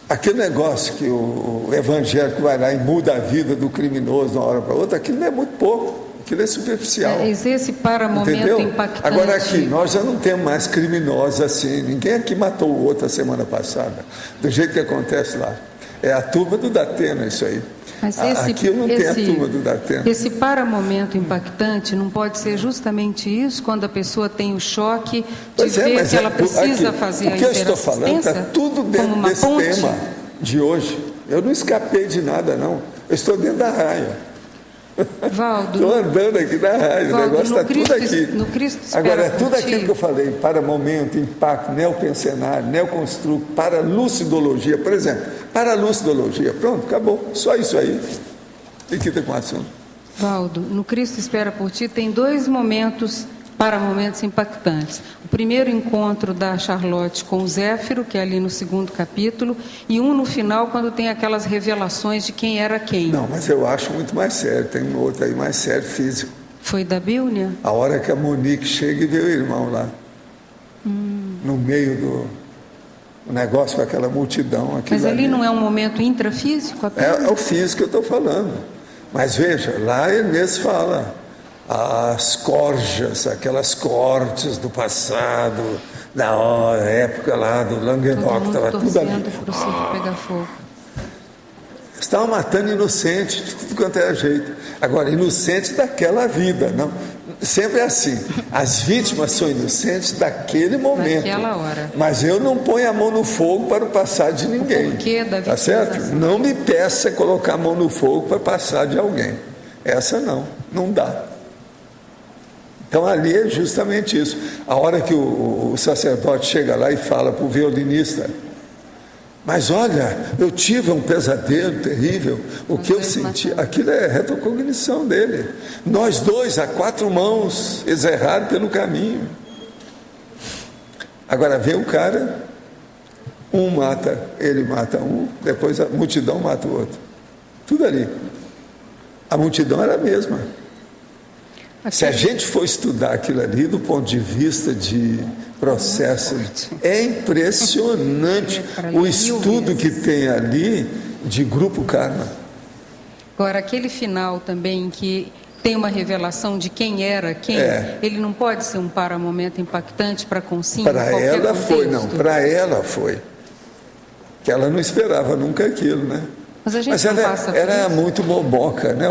Aquele negócio que o evangélico vai lá e muda a vida do criminoso de uma hora para outra, aquilo não é muito pouco, aquilo é superficial. Esse para-momento entendeu? impactante. Agora aqui, nós já não temos mais criminosos assim, ninguém aqui matou o outro a semana passada, do jeito que acontece lá. É a turma do Datena isso aí. Mas aqui não tem a turma do Datena. Esse para-momento impactante não pode ser justamente isso, quando a pessoa tem o choque de ver que ela precisa fazer a interassistência? O que eu estou falando está tudo dentro desse tema de hoje. Eu não escapei de nada, não. Eu estou dentro da raia. Valdo, estou andando aqui na raia, o negócio está tudo aqui. No Cristo Agora, é tudo aquilo que eu falei, para momento, impacto, neopensenário, neoconstruto, para lucidologia, por exemplo, para lucidologia, pronto, acabou, só isso aí. Fica com o assunto. Valdo, no Cristo Espera por Ti tem 2 momentos para momentos impactantes. O primeiro encontro da Charlotte com o Zéfiro, que é ali no 2º capítulo, e um no final, quando tem aquelas revelações de quem era quem. Não, mas eu acho muito mais sério, tem um outro aí mais sério, físico. Foi da Bíblia? A hora que a Monique chega e vê o irmão lá, no meio do negócio com aquela multidão. Mas ali não é um momento intrafísico apenas? É o físico que eu estou falando. Mas veja, lá ele mesmo fala, as corjas, aquelas cortes do passado, da época lá do Languedoc, estava tudo ali. Para o circo pegar fogo. Estavam matando inocente, de tudo quanto era jeito. Agora, inocente daquela vida, não. Sempre é assim. As vítimas são inocentes daquele momento. Naquela hora. Mas eu não ponho a mão no fogo para o passado de ninguém. O porquê da tá certo? Não me peça colocar a mão no fogo para passar de alguém. Essa não dá. Então ali é justamente isso. A hora que o sacerdote chega lá e fala para o violinista: mas olha, eu tive um pesadelo terrível, o que eu senti, aquilo é retrocognição dele. Nós dois, a 4 mãos, eles erraram pelo caminho. Agora vem o cara, um mata, ele mata um, depois a multidão mata o outro. Tudo ali. A multidão era a mesma. Se a gente for estudar aquilo ali do ponto de vista de processo, é impressionante o estudo que tem ali de grupo karma. Agora, aquele final também que tem uma revelação de quem era quem, ele não pode ser um para-momento impactante para a consciência? Para ela foi, não, para ela foi. Que ela não esperava nunca aquilo, né? Mas ela era muito boboca, né?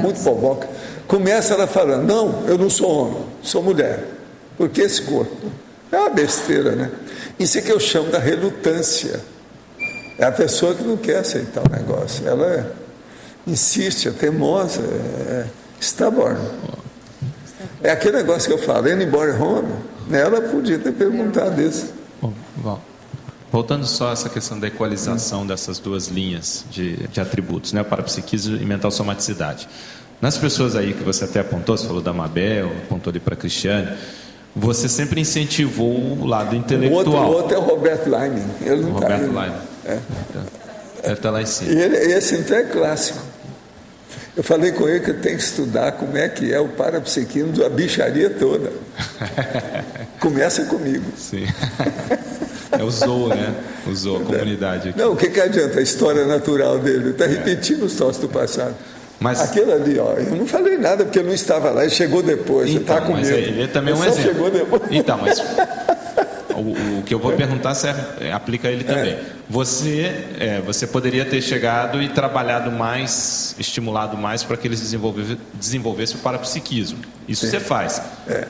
Muito boboca. Começa ela falando: não, eu não sou homem, sou mulher. Por que esse corpo? É uma besteira, né? Isso é que eu chamo da relutância. É a pessoa que não quer aceitar o negócio. Ela insiste, é teimosa, é stubborn. É aquele negócio que eu falo, anybody home, né? Ela podia ter perguntado isso. Bom, voltando só a essa questão da equalização dessas 2 linhas de atributos, né? Parapsiquismo e mental somaticidade. Nas pessoas aí que você até apontou, você falou da Mabel, apontou ali para a Cristiane, você sempre incentivou o lado intelectual. O outro é o Roberto Leining. Ele não Roberto Leining. Ele está lá em cima. E esse então é clássico. Eu falei com ele que tem que estudar como é que é o parapsiquismo da bicharia toda. Começa comigo. Sim. Usou, né? Usou a comunidade aqui. Não, o que adianta a história natural dele? Ele está repetindo os troços do passado. Mas aquilo ali, ó, eu não falei nada porque eu não estava lá, ele chegou depois, então, ele está com medo. Ele é também um exemplo. Chegou depois. Então, mas o que eu vou perguntar aplica a ele também. Você poderia ter chegado e trabalhado mais, estimulado mais para que eles desenvolvessem o parapsiquismo. Isso você faz.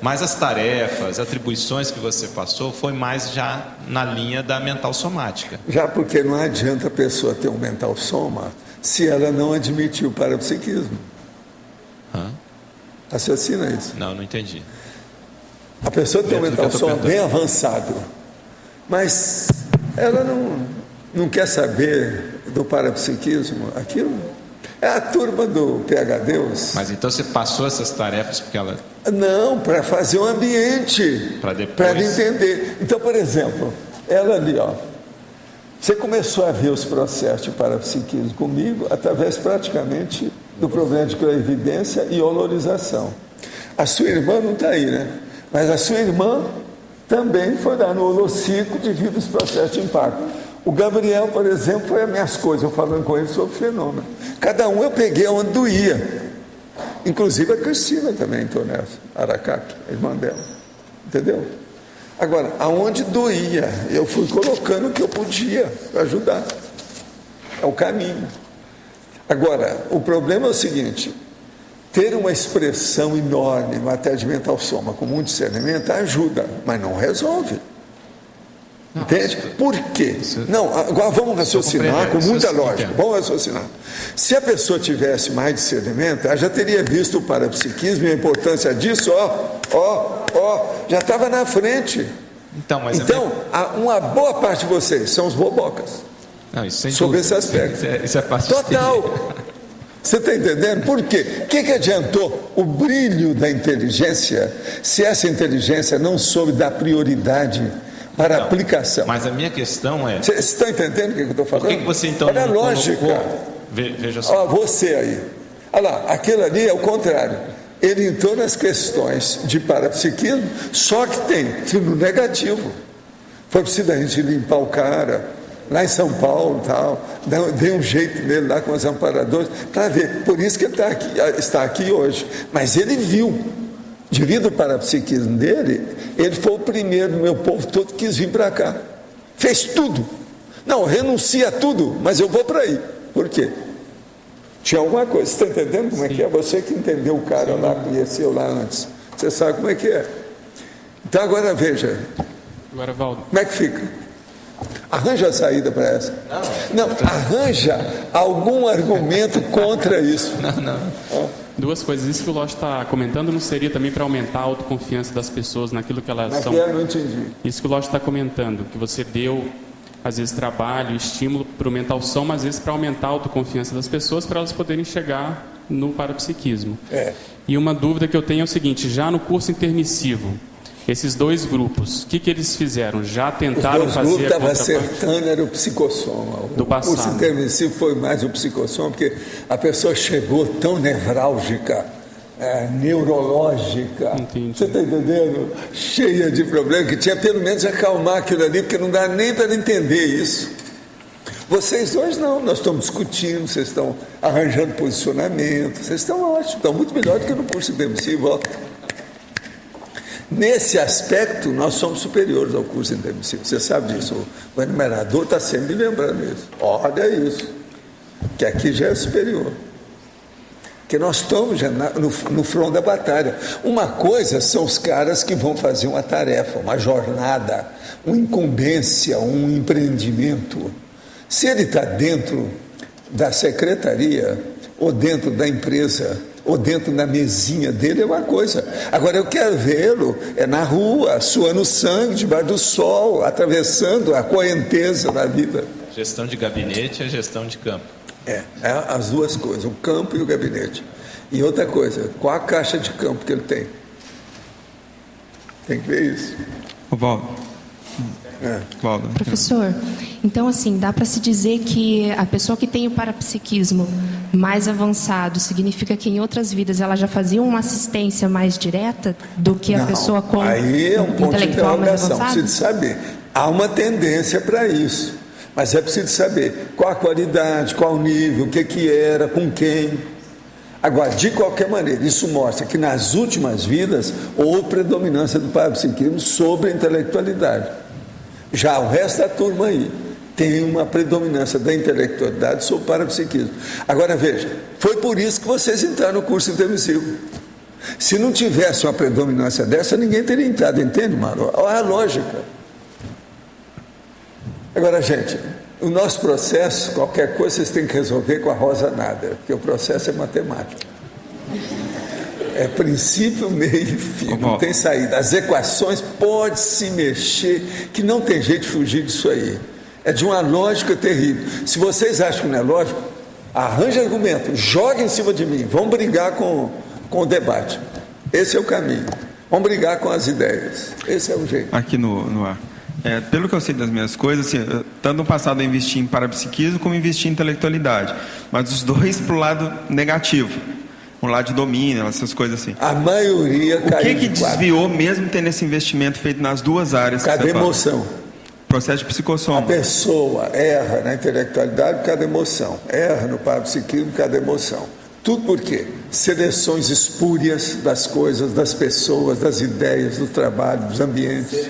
Mas as tarefas, atribuições que você passou foi mais já na linha da mental somática. Já porque não adianta a pessoa ter um mental soma se ela não admitir o parapsiquismo. Raciocina isso. Não entendi. A pessoa tem um mental soma bem avançado, mas ela não quer saber do parapsiquismo. Aquilo é a turma do PhD. Mas então você passou essas tarefas porque ela... Não, para fazer um ambiente, para entender. Então, por exemplo, ela ali, ó, você começou a ver os processos de parapsiquismo comigo através praticamente do problema de clarividência e olorização. A sua irmã não está aí, né? Mas a sua irmã também foi dar no holociclo devido aos processos de impacto. O Gabriel, por exemplo, foi as minhas coisas, eu falando com ele sobre o fenômeno. Cada um eu peguei onde doía. Inclusive a Cristina também entrou nessa, Aracaki, a irmã dela. Entendeu? Agora, aonde doía, eu fui colocando o que eu podia para ajudar. É o caminho. Agora, o problema é o seguinte: ter uma expressão enorme em matéria de mental soma com muito discernimento ajuda, mas não resolve. Entende? Por quê? Não, agora vamos raciocinar com muita lógica. Vamos raciocinar. Se a pessoa tivesse mais discernimento, ela já teria visto o parapsiquismo e a importância disso, já estava na frente. Então, uma boa parte de vocês são os bobocas. Não, isso sobre esse aspecto. Isso é parte total. Você está entendendo? Por quê? O que adiantou o brilho da inteligência se essa inteligência não soube dar prioridade para a aplicação? Mas a minha questão é... Vocês estão entendendo o que eu estou falando? Por que você então olha não a lógica. Veja só. Você aí. Olha lá, aquele ali é o contrário. Ele entrou nas questões de parapsiquismo, só que tem no negativo. Foi preciso a gente limpar o cara, lá em São Paulo, tal, dei um jeito nele lá com os amparadores, para ver. Por isso que ele está aqui hoje. Mas ele viu, devido ao parapsiquismo dele, ele foi o primeiro do meu povo todo que quis vir para cá. Fez tudo. Não, renuncia a tudo, mas eu vou para aí. Por quê? Tinha alguma coisa. Você está entendendo como é que é? Você que entendeu o cara lá, conheceu lá antes. Você sabe como é que é. Então agora veja. Agora, Valdo. Como é que fica? Arranja a saída para essa. Não, arranja algum argumento contra isso. Não. Duas coisas. Isso que o Lógico está comentando não seria também para aumentar a autoconfiança das pessoas naquilo que elas são? Eu não entendi. Isso que o Lógico está comentando, que você deu, às vezes, trabalho, estímulo para o mental som, mas às vezes para aumentar a autoconfiança das pessoas, para elas poderem chegar no parapsiquismo. E uma dúvida que eu tenho é o seguinte: já no curso intermissivo, esses dois grupos, o que eles fizeram? Já tentaram fazer o grupo estava acertando, era o psicossoma. Do passado. O curso intermissivo foi mais o psicossoma, porque a pessoa chegou tão nevrálgica, neurológica. Entendi. Você está entendendo? Cheia de problemas, que tinha pelo menos acalmar aquilo ali, porque não dá nem para entender isso. Vocês dois não, nós estamos discutindo, vocês estão arranjando posicionamento, vocês estão ótimos, estão muito melhor do que no curso intermissivo. Nesse aspecto, nós somos superiores ao curso intermissivo. Você sabe disso. O enumerador está sempre lembrando isso. Olha isso. Que aqui já é superior. Que nós estamos já no front da batalha. Uma coisa são os caras que vão fazer uma tarefa, uma jornada, uma incumbência, um empreendimento. Se ele está dentro da secretaria, ou dentro da empresa, ou dentro da mesinha dele, é uma coisa. Agora eu quero vê-lo na rua, suando sangue, debaixo do sol, atravessando a correnteza da vida. Gestão de gabinete é gestão de campo. As duas coisas, o campo e o gabinete. E outra coisa, qual a caixa de campo que ele tem? Tem que ver isso. Valdo. Professor, então assim, dá para se dizer que a pessoa que tem o parapsiquismo mais avançado significa que em outras vidas ela já fazia uma assistência mais direta do que a pessoa com aí é um ponto de intelectual mais avançado? Preciso saber. Há uma tendência para isso, mas é preciso saber qual a qualidade, qual o nível, o que era, com quem. Agora, de qualquer maneira, isso mostra que nas últimas vidas houve predominância do parapsiquismo sobre a intelectualidade. Já o resto da turma aí tem uma predominância da intelectualidade sobre o parapsiquismo. Agora veja, foi por isso que vocês entraram no curso intermissivo. Se não tivesse uma predominância dessa, ninguém teria entrado, entende, Mauro? Olha a lógica. Agora, gente, o nosso processo, qualquer coisa vocês têm que resolver com a Rosa Nader, porque o processo é matemática. É princípio, meio e fim, não tem saída. As equações podem se mexer, que não tem jeito de fugir disso aí. É de uma lógica terrível. Se vocês acham que não é lógico, arranja argumento, joga em cima de mim, vamos brigar com o debate. Esse é o caminho. Vamos brigar com as ideias. Esse é o jeito. Aqui no ar. Pelo que eu sei das minhas coisas, assim, tanto no passado eu investi em parapsiquismo como investi em intelectualidade, mas os dois para o lado negativo, um lado de domínio, essas coisas assim. A maioria caiu. O que desviou, mesmo tendo esse investimento feito nas duas áreas? Cada emoção. Processo de psicossoma. A pessoa erra na intelectualidade por causa da emoção, erra no parapsiquismo por causa da emoção. Tudo por quê? Seleções espúrias das coisas, das pessoas, das ideias, do trabalho, dos ambientes.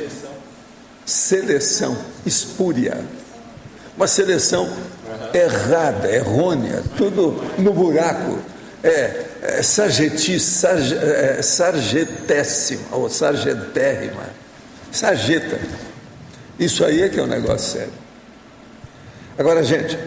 Seleção espúria. Uma seleção errada, errônea, tudo no buraco. Sargetéssima ou sargetérrima. Sarjeta. Isso aí é que é um negócio sério. Agora, gente...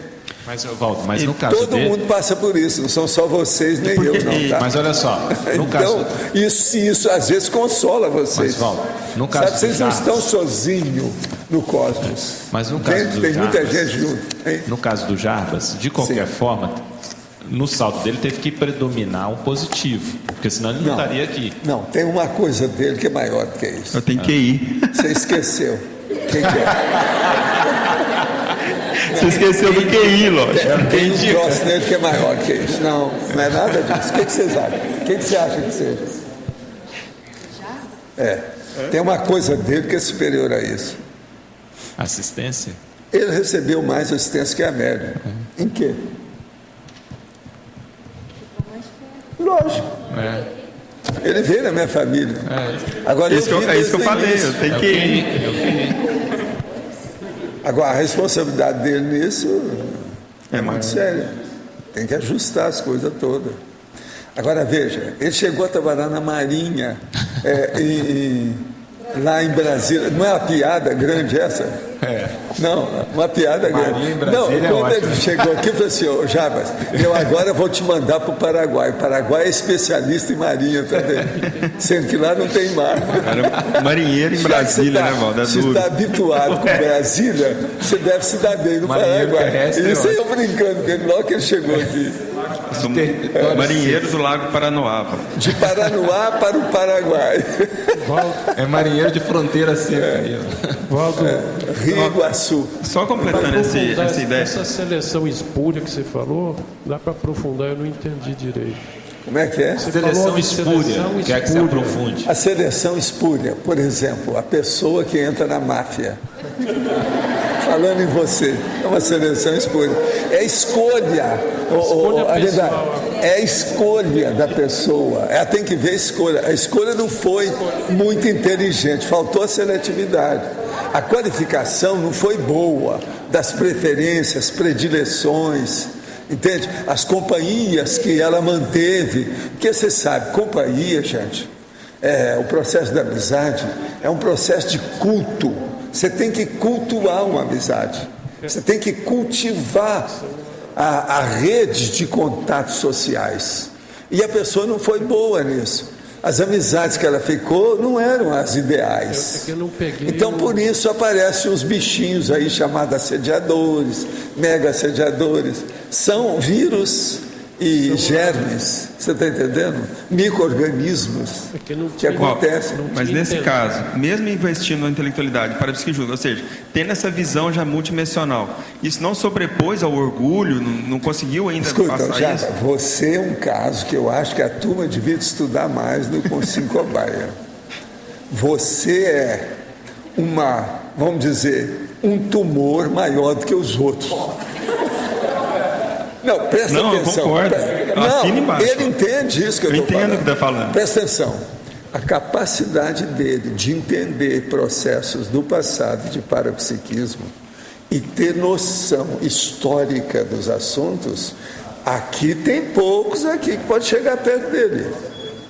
Mas, Valdo, mas no caso todo mundo passa por isso, não são só vocês nem eu, não, tá? Mas olha só, no então, caso... isso às vezes consola vocês. Mas, Valdo, no caso sabe, vocês não estão sozinhos no cosmos. Mas no caso do tem Jarbas, muita gente junto. Hein? No caso do Jarbas, de qualquer forma, no salto dele teve que predominar um positivo, porque senão ele não estaria aqui. Não, tem uma coisa dele que é maior do que isso. Eu tenho que ir. Você esqueceu. O que é? Você esqueceu do QI, lógico. Tem um troço nele que é maior que isso. Não é nada disso. O que vocês acham? O que você acha que seja? Tem uma coisa dele que é superior a isso. Assistência? Ele recebeu mais assistência que a média. Em quê? Lógico. Ele veio na minha família. Agora, é isso que eu falei, eu tenho que ir. Agora, a responsabilidade dele nisso é muito séria. Tem que ajustar as coisas todas. Agora, veja, ele chegou a trabalhar na Marinha, lá em Brasília. Não é uma piada grande essa? Não, uma piada grande. Não, quando ele chegou aqui, eu falei assim, Jarbas, eu agora vou te mandar para o Paraguai. O Paraguai é especialista em marinha também. Sendo que lá não tem mar. Era marinheiro em Brasília, né, Valdo? Se está habituado com Brasília, você deve se dar bem no Paraguai. Isso aí eu brincando com ele, logo que ele chegou aqui. Marinheiro do Lago Paranoá. De Paranoá para o Paraguai. É marinheiro de fronteira seca. Rio Iguaçu. Só completando essa ideia. Essa seleção espúria que você falou, dá para aprofundar, eu não entendi direito. Como é que é? Seleção espúria. Quer que você aprofunde? A seleção espúria, por exemplo, a pessoa que entra na máfia. Falando em você, é uma seleção espúria. É escolha. É a escolha da pessoa. Ela tem que ver a escolha. A escolha não foi muito inteligente, faltou a seletividade. A qualificação não foi boa, das preferências, predileções, entende? As companhias que ela manteve, porque você sabe, companhia, gente, o processo da amizade é um processo de culto. Você tem que cultuar uma amizade, você tem que cultivar a rede de contatos sociais, e a pessoa não foi boa nisso. As amizades que ela ficou não eram as ideais. Então, por isso, aparecem os bichinhos aí chamados assediadores, mega assediadores. São vírus e germes, você está entendendo? Micro-organismos que acontecem. Mas nesse caso, mesmo investindo na intelectualidade, parapsiquismo, ou seja, tendo essa visão já multidimensional, isso não sobrepôs ao orgulho, não conseguiu ainda passar isso? Você é um caso que eu acho que a turma devia estudar mais no Consim Cobaia. Você é vamos dizer, um tumor maior do que os outros. Não, presta atenção. Eu concordo. Não, embaixo. Ele entende isso que eu estou falando. Eu entendo o que está falando. Presta atenção. A capacidade dele de entender processos do passado de parapsiquismo e ter noção histórica dos assuntos, aqui tem poucos aqui que pode chegar perto dele.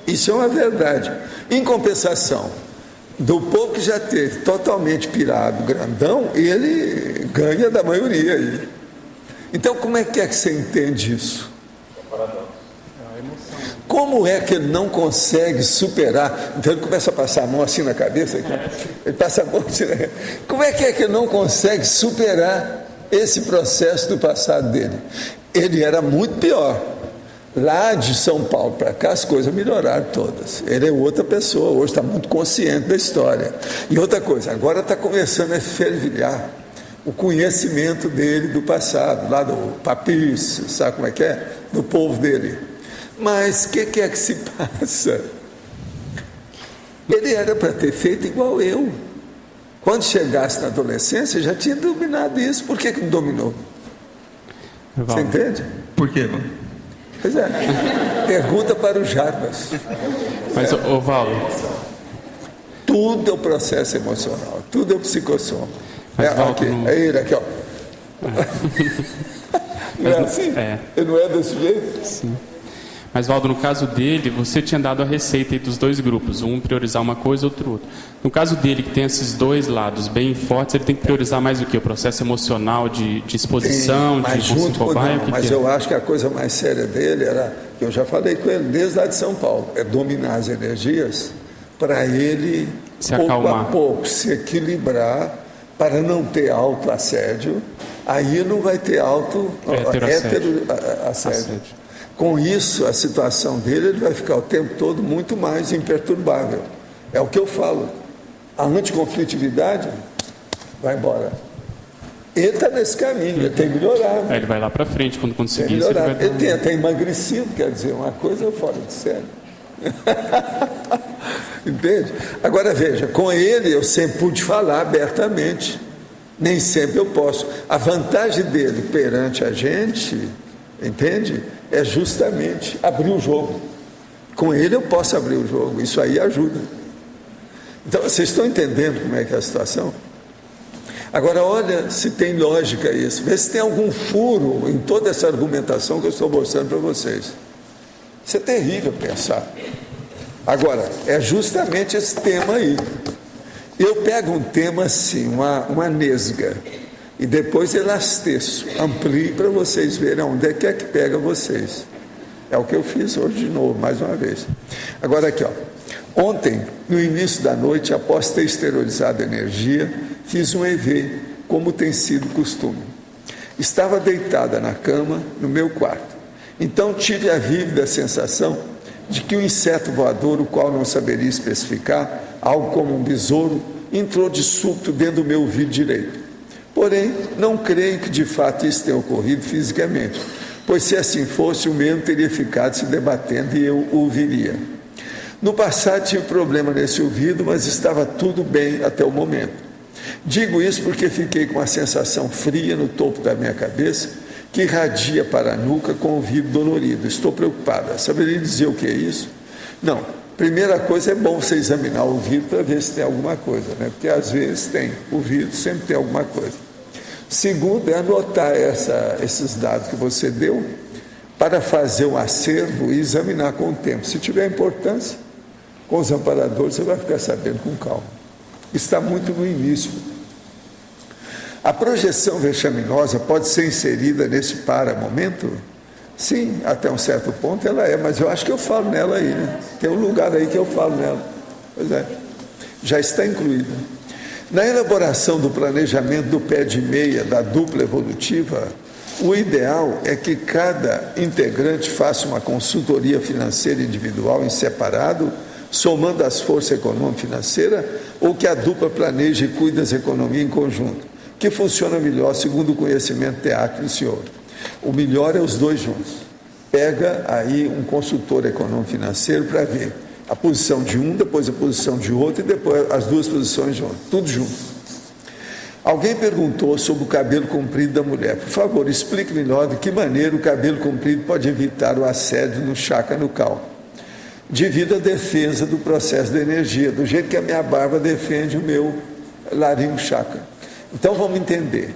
Isso é uma verdade. Em compensação, do pouco que já teve totalmente pirado, grandão, ele ganha da maioria aí. Então, como é que você entende isso? Como é que ele não consegue superar? Então, ele começa a passar a mão assim na cabeça. Ele passa a mão assim. Como é que ele não consegue superar esse processo do passado dele? Ele era muito pior. Lá de São Paulo para cá, as coisas melhoraram todas. Ele é outra pessoa, hoje está muito consciente da história. E outra coisa, agora está começando a fervilhar o conhecimento dele do passado, lá do papis, sabe como é que é? Do povo dele. Mas o que é que se passa? Ele era para ter feito igual eu. Quando chegasse na adolescência, já tinha dominado isso. Por que não dominou? Você entende? Por quê, mano? Pois é. Pergunta para o Jarbas. Mas, Valdo, tudo é o processo emocional, tudo é o psicossoma. Aqui, é ele aqui, ó. Não é assim? Ele não é desse jeito? Sim. Mas, Valdo, no caso dele, você tinha dado a receita aí dos dois grupos, um priorizar uma coisa, outro outra. No caso dele, que tem esses dois lados bem fortes, ele tem que priorizar mais o quê? O processo emocional de exposição, mas de junto com cobaia? mas eu acho que a coisa mais séria dele era, eu já falei com ele desde lá de São Paulo, é dominar as energias para ele, se pouco acalmar. a pouco, se equilibrar para não ter autoassédio. Aí não vai ter assédio. Com isso, a situação dele, ele vai ficar o tempo todo muito mais imperturbável. É o que eu falo. A anticonflitividade vai embora. Ele está nesse caminho, ele tem melhorado. Ele vai lá para frente, quando conseguir isso, ele tem até emagrecido, quer dizer, uma coisa fora de série. Entende? Agora veja, com ele eu sempre pude falar abertamente. Nem sempre eu posso. A vantagem dele perante a gente, entende? É justamente abrir o jogo. Com ele eu posso abrir o jogo, isso aí ajuda. Então, vocês estão entendendo como é que é a situação? Agora, olha se tem lógica isso. Vê se tem algum furo em toda essa argumentação que eu estou mostrando para vocês. Isso é terrível pensar. Agora, é justamente esse tema aí. Eu pego um tema assim, uma nesga, e depois elasteço, amplio para vocês verem onde é que pega vocês. É o que eu fiz hoje de novo, mais uma vez. Agora aqui, ó. Ontem, no início da noite, após ter exteriorizado a energia, fiz um EV, como tem sido costume. Estava deitada na cama, no meu quarto. Então tive a vívida sensação de que um inseto voador, o qual não saberia especificar, algo como um besouro, entrou de súbito dentro do meu ouvido direito. Porém, não creio que de fato isso tenha ocorrido fisicamente, pois se assim fosse, o mesmo teria ficado se debatendo e eu o ouviria. No passado tive problema nesse ouvido, mas estava tudo bem até o momento. Digo isso porque fiquei com uma sensação fria no topo da minha cabeça, que irradia para a nuca com o ouvido dolorido. Estou preocupada. Saberia dizer o que é isso? Não. Primeira coisa, é bom você examinar o ouvido para ver se tem alguma coisa, né? Porque às vezes tem, o ouvido sempre tem alguma coisa. Segundo, é anotar esses dados que você deu para fazer um acervo e examinar com o tempo. Se tiver importância, com os amparadores, você vai ficar sabendo com calma. Está muito no início. A projeção vexaminosa pode ser inserida nesse para-momento? Sim, até um certo ponto ela é, mas eu acho que eu falo nela aí, né? Tem um lugar aí que eu falo nela. Pois é, já está incluída. Na elaboração do planejamento do pé de meia da dupla evolutiva, o ideal é que cada integrante faça uma consultoria financeira individual em separado, somando as forças econômico-financeiras, ou que a dupla planeje e cuide das economias em conjunto, que funciona melhor segundo o conhecimento teático do senhor. O melhor é os dois juntos. Pega aí um consultor econômico-financeiro para ver a posição de um, depois a posição de outro e depois as duas posições juntas, tudo junto. Alguém perguntou sobre o cabelo comprido da mulher. Por favor, explique melhor de que maneira o cabelo comprido pode evitar o assédio no chakra nucal, devido à defesa do processo da energia, do jeito que a minha barba defende o meu laringo chakra. Então vamos entender.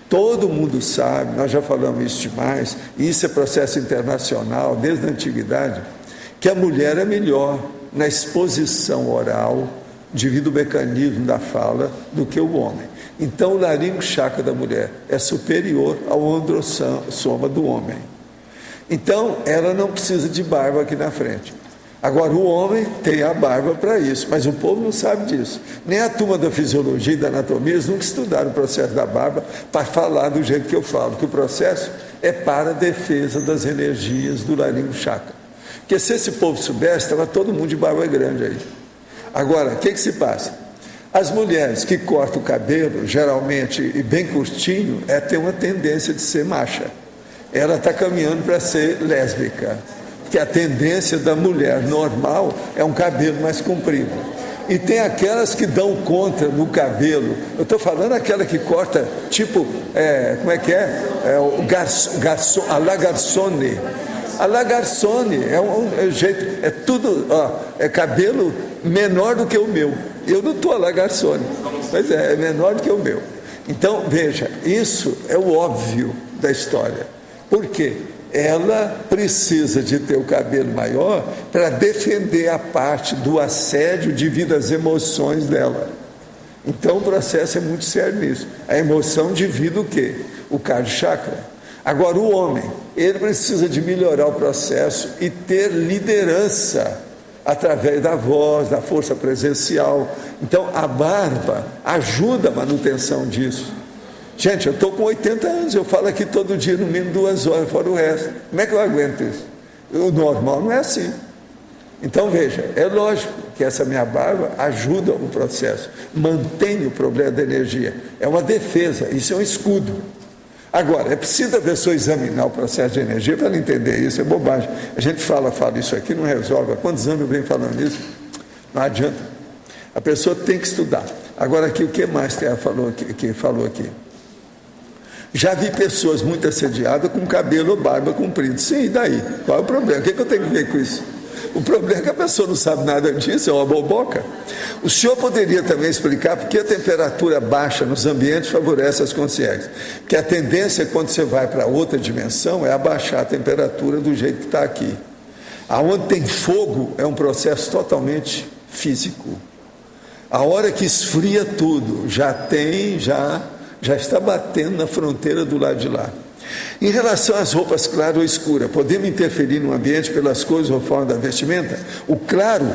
Todo mundo sabe, nós já falamos isso demais, e isso é processo internacional, desde a antiguidade, que a mulher é melhor na exposição oral, devido ao mecanismo da fala, do que o homem. Então o laringo chakra da mulher é superior ao androssoma do homem. Então ela não precisa de barba aqui na frente. Agora o homem tem a barba para isso, mas o povo não sabe disso. Nem a turma da fisiologia e da anatomia, eles nunca estudaram o processo da barba para falar do jeito que eu falo, que o processo é para a defesa das energias do laringo chakra. Porque se esse povo soubesse, estava todo mundo de barba grande aí. Agora, o que se passa? As mulheres que cortam o cabelo, geralmente, e bem curtinho, tem uma tendência de ser macha. Ela está caminhando para ser lésbica. Porque a tendência da mulher normal é um cabelo mais comprido. E tem aquelas que dão conta no cabelo. Eu estou falando aquela que corta, tipo, como é que é? A la garçone. A la garçone é um jeito, é tudo, é cabelo menor do que o meu. Eu não estou a la garçone, mas é menor do que o meu. Então, veja, isso é o óbvio da história. Por quê? Ela precisa de ter o cabelo maior para defender a parte do assédio devido às emoções dela. Então o processo é muito sério nisso. A emoção divide o quê? O cardio chakra. Agora o homem, ele precisa de melhorar o processo e ter liderança através da voz, da força presencial. Então a barba ajuda a manutenção disso. Gente, eu estou com 80 anos, eu falo aqui todo dia no mínimo 2 horas, fora o resto. Como é que eu aguento isso? O normal não é assim. Então veja, é lógico que essa minha barba ajuda o processo, mantém o problema da energia, é uma defesa, isso é um escudo. Agora, é preciso a pessoa examinar o processo de energia para ela entender isso, é bobagem. A gente fala isso aqui, não resolve. Há quantos anos eu venho falando isso? Não adianta. A pessoa tem que estudar. Agora aqui, o que mais que ela falou aqui? Já vi pessoas muito assediadas com cabelo ou barba comprido. Sim, e daí? Qual é o problema? O que eu tenho que ver com isso? O problema é que a pessoa não sabe nada disso, é uma boboca. O senhor poderia também explicar por que a temperatura baixa nos ambientes favorece as consciências? Porque a tendência, quando você vai para outra dimensão, é abaixar a temperatura do jeito que está aqui. Aonde tem fogo, é um processo totalmente físico. A hora que esfria tudo, já está batendo na fronteira do lado de lá. Em relação às roupas claras ou escuras, podemos interferir no ambiente pelas cores ou forma da vestimenta? O claro,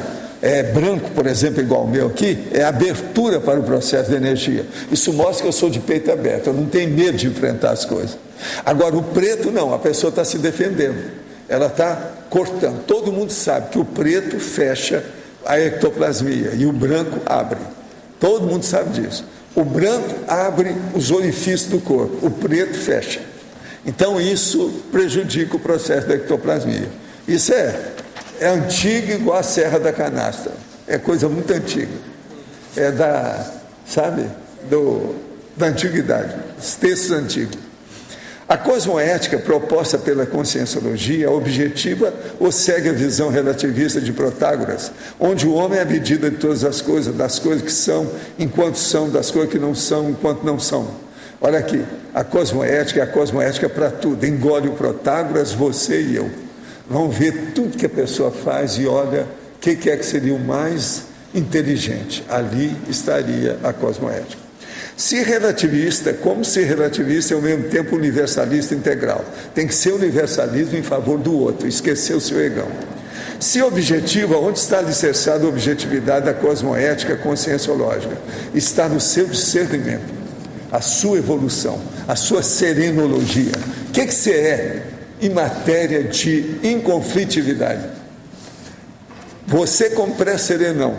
branco, por exemplo, igual o meu aqui, é abertura para o processo de energia. Isso mostra que eu sou de peito aberto, eu não tenho medo de enfrentar as coisas. Agora, o preto não, a pessoa está se defendendo, ela está cortando. Todo mundo sabe que o preto fecha a ectoplasmia e o branco abre. Todo mundo sabe disso. O branco abre os orifícios do corpo, o preto fecha. Então isso prejudica o processo da ectoplasmia. Isso é antigo igual a Serra da Canastra. É coisa muito antiga. É da antiguidade, os textos antigos. A cosmoética proposta pela conscienciologia é objetiva ou segue a visão relativista de Protágoras, onde o homem é a medida de todas as coisas, das coisas que são enquanto são, das coisas que não são enquanto não são. Olha aqui, a cosmoética é a cosmoética para tudo, engole o Protágoras, você e eu. Vamos ver tudo que a pessoa faz e olha o que é que seria o mais inteligente. Ali estaria a cosmoética. Se relativista, como ser relativista é ao mesmo tempo universalista integral. Tem que ser universalismo em favor do outro, esquecer o seu egão. Se objetiva, onde está alicerçada a objetividade da cosmoética conscienciológica? Está no seu discernimento, a sua evolução, a sua serenologia. O que você é em matéria de inconflitividade? Você como pré-serenão,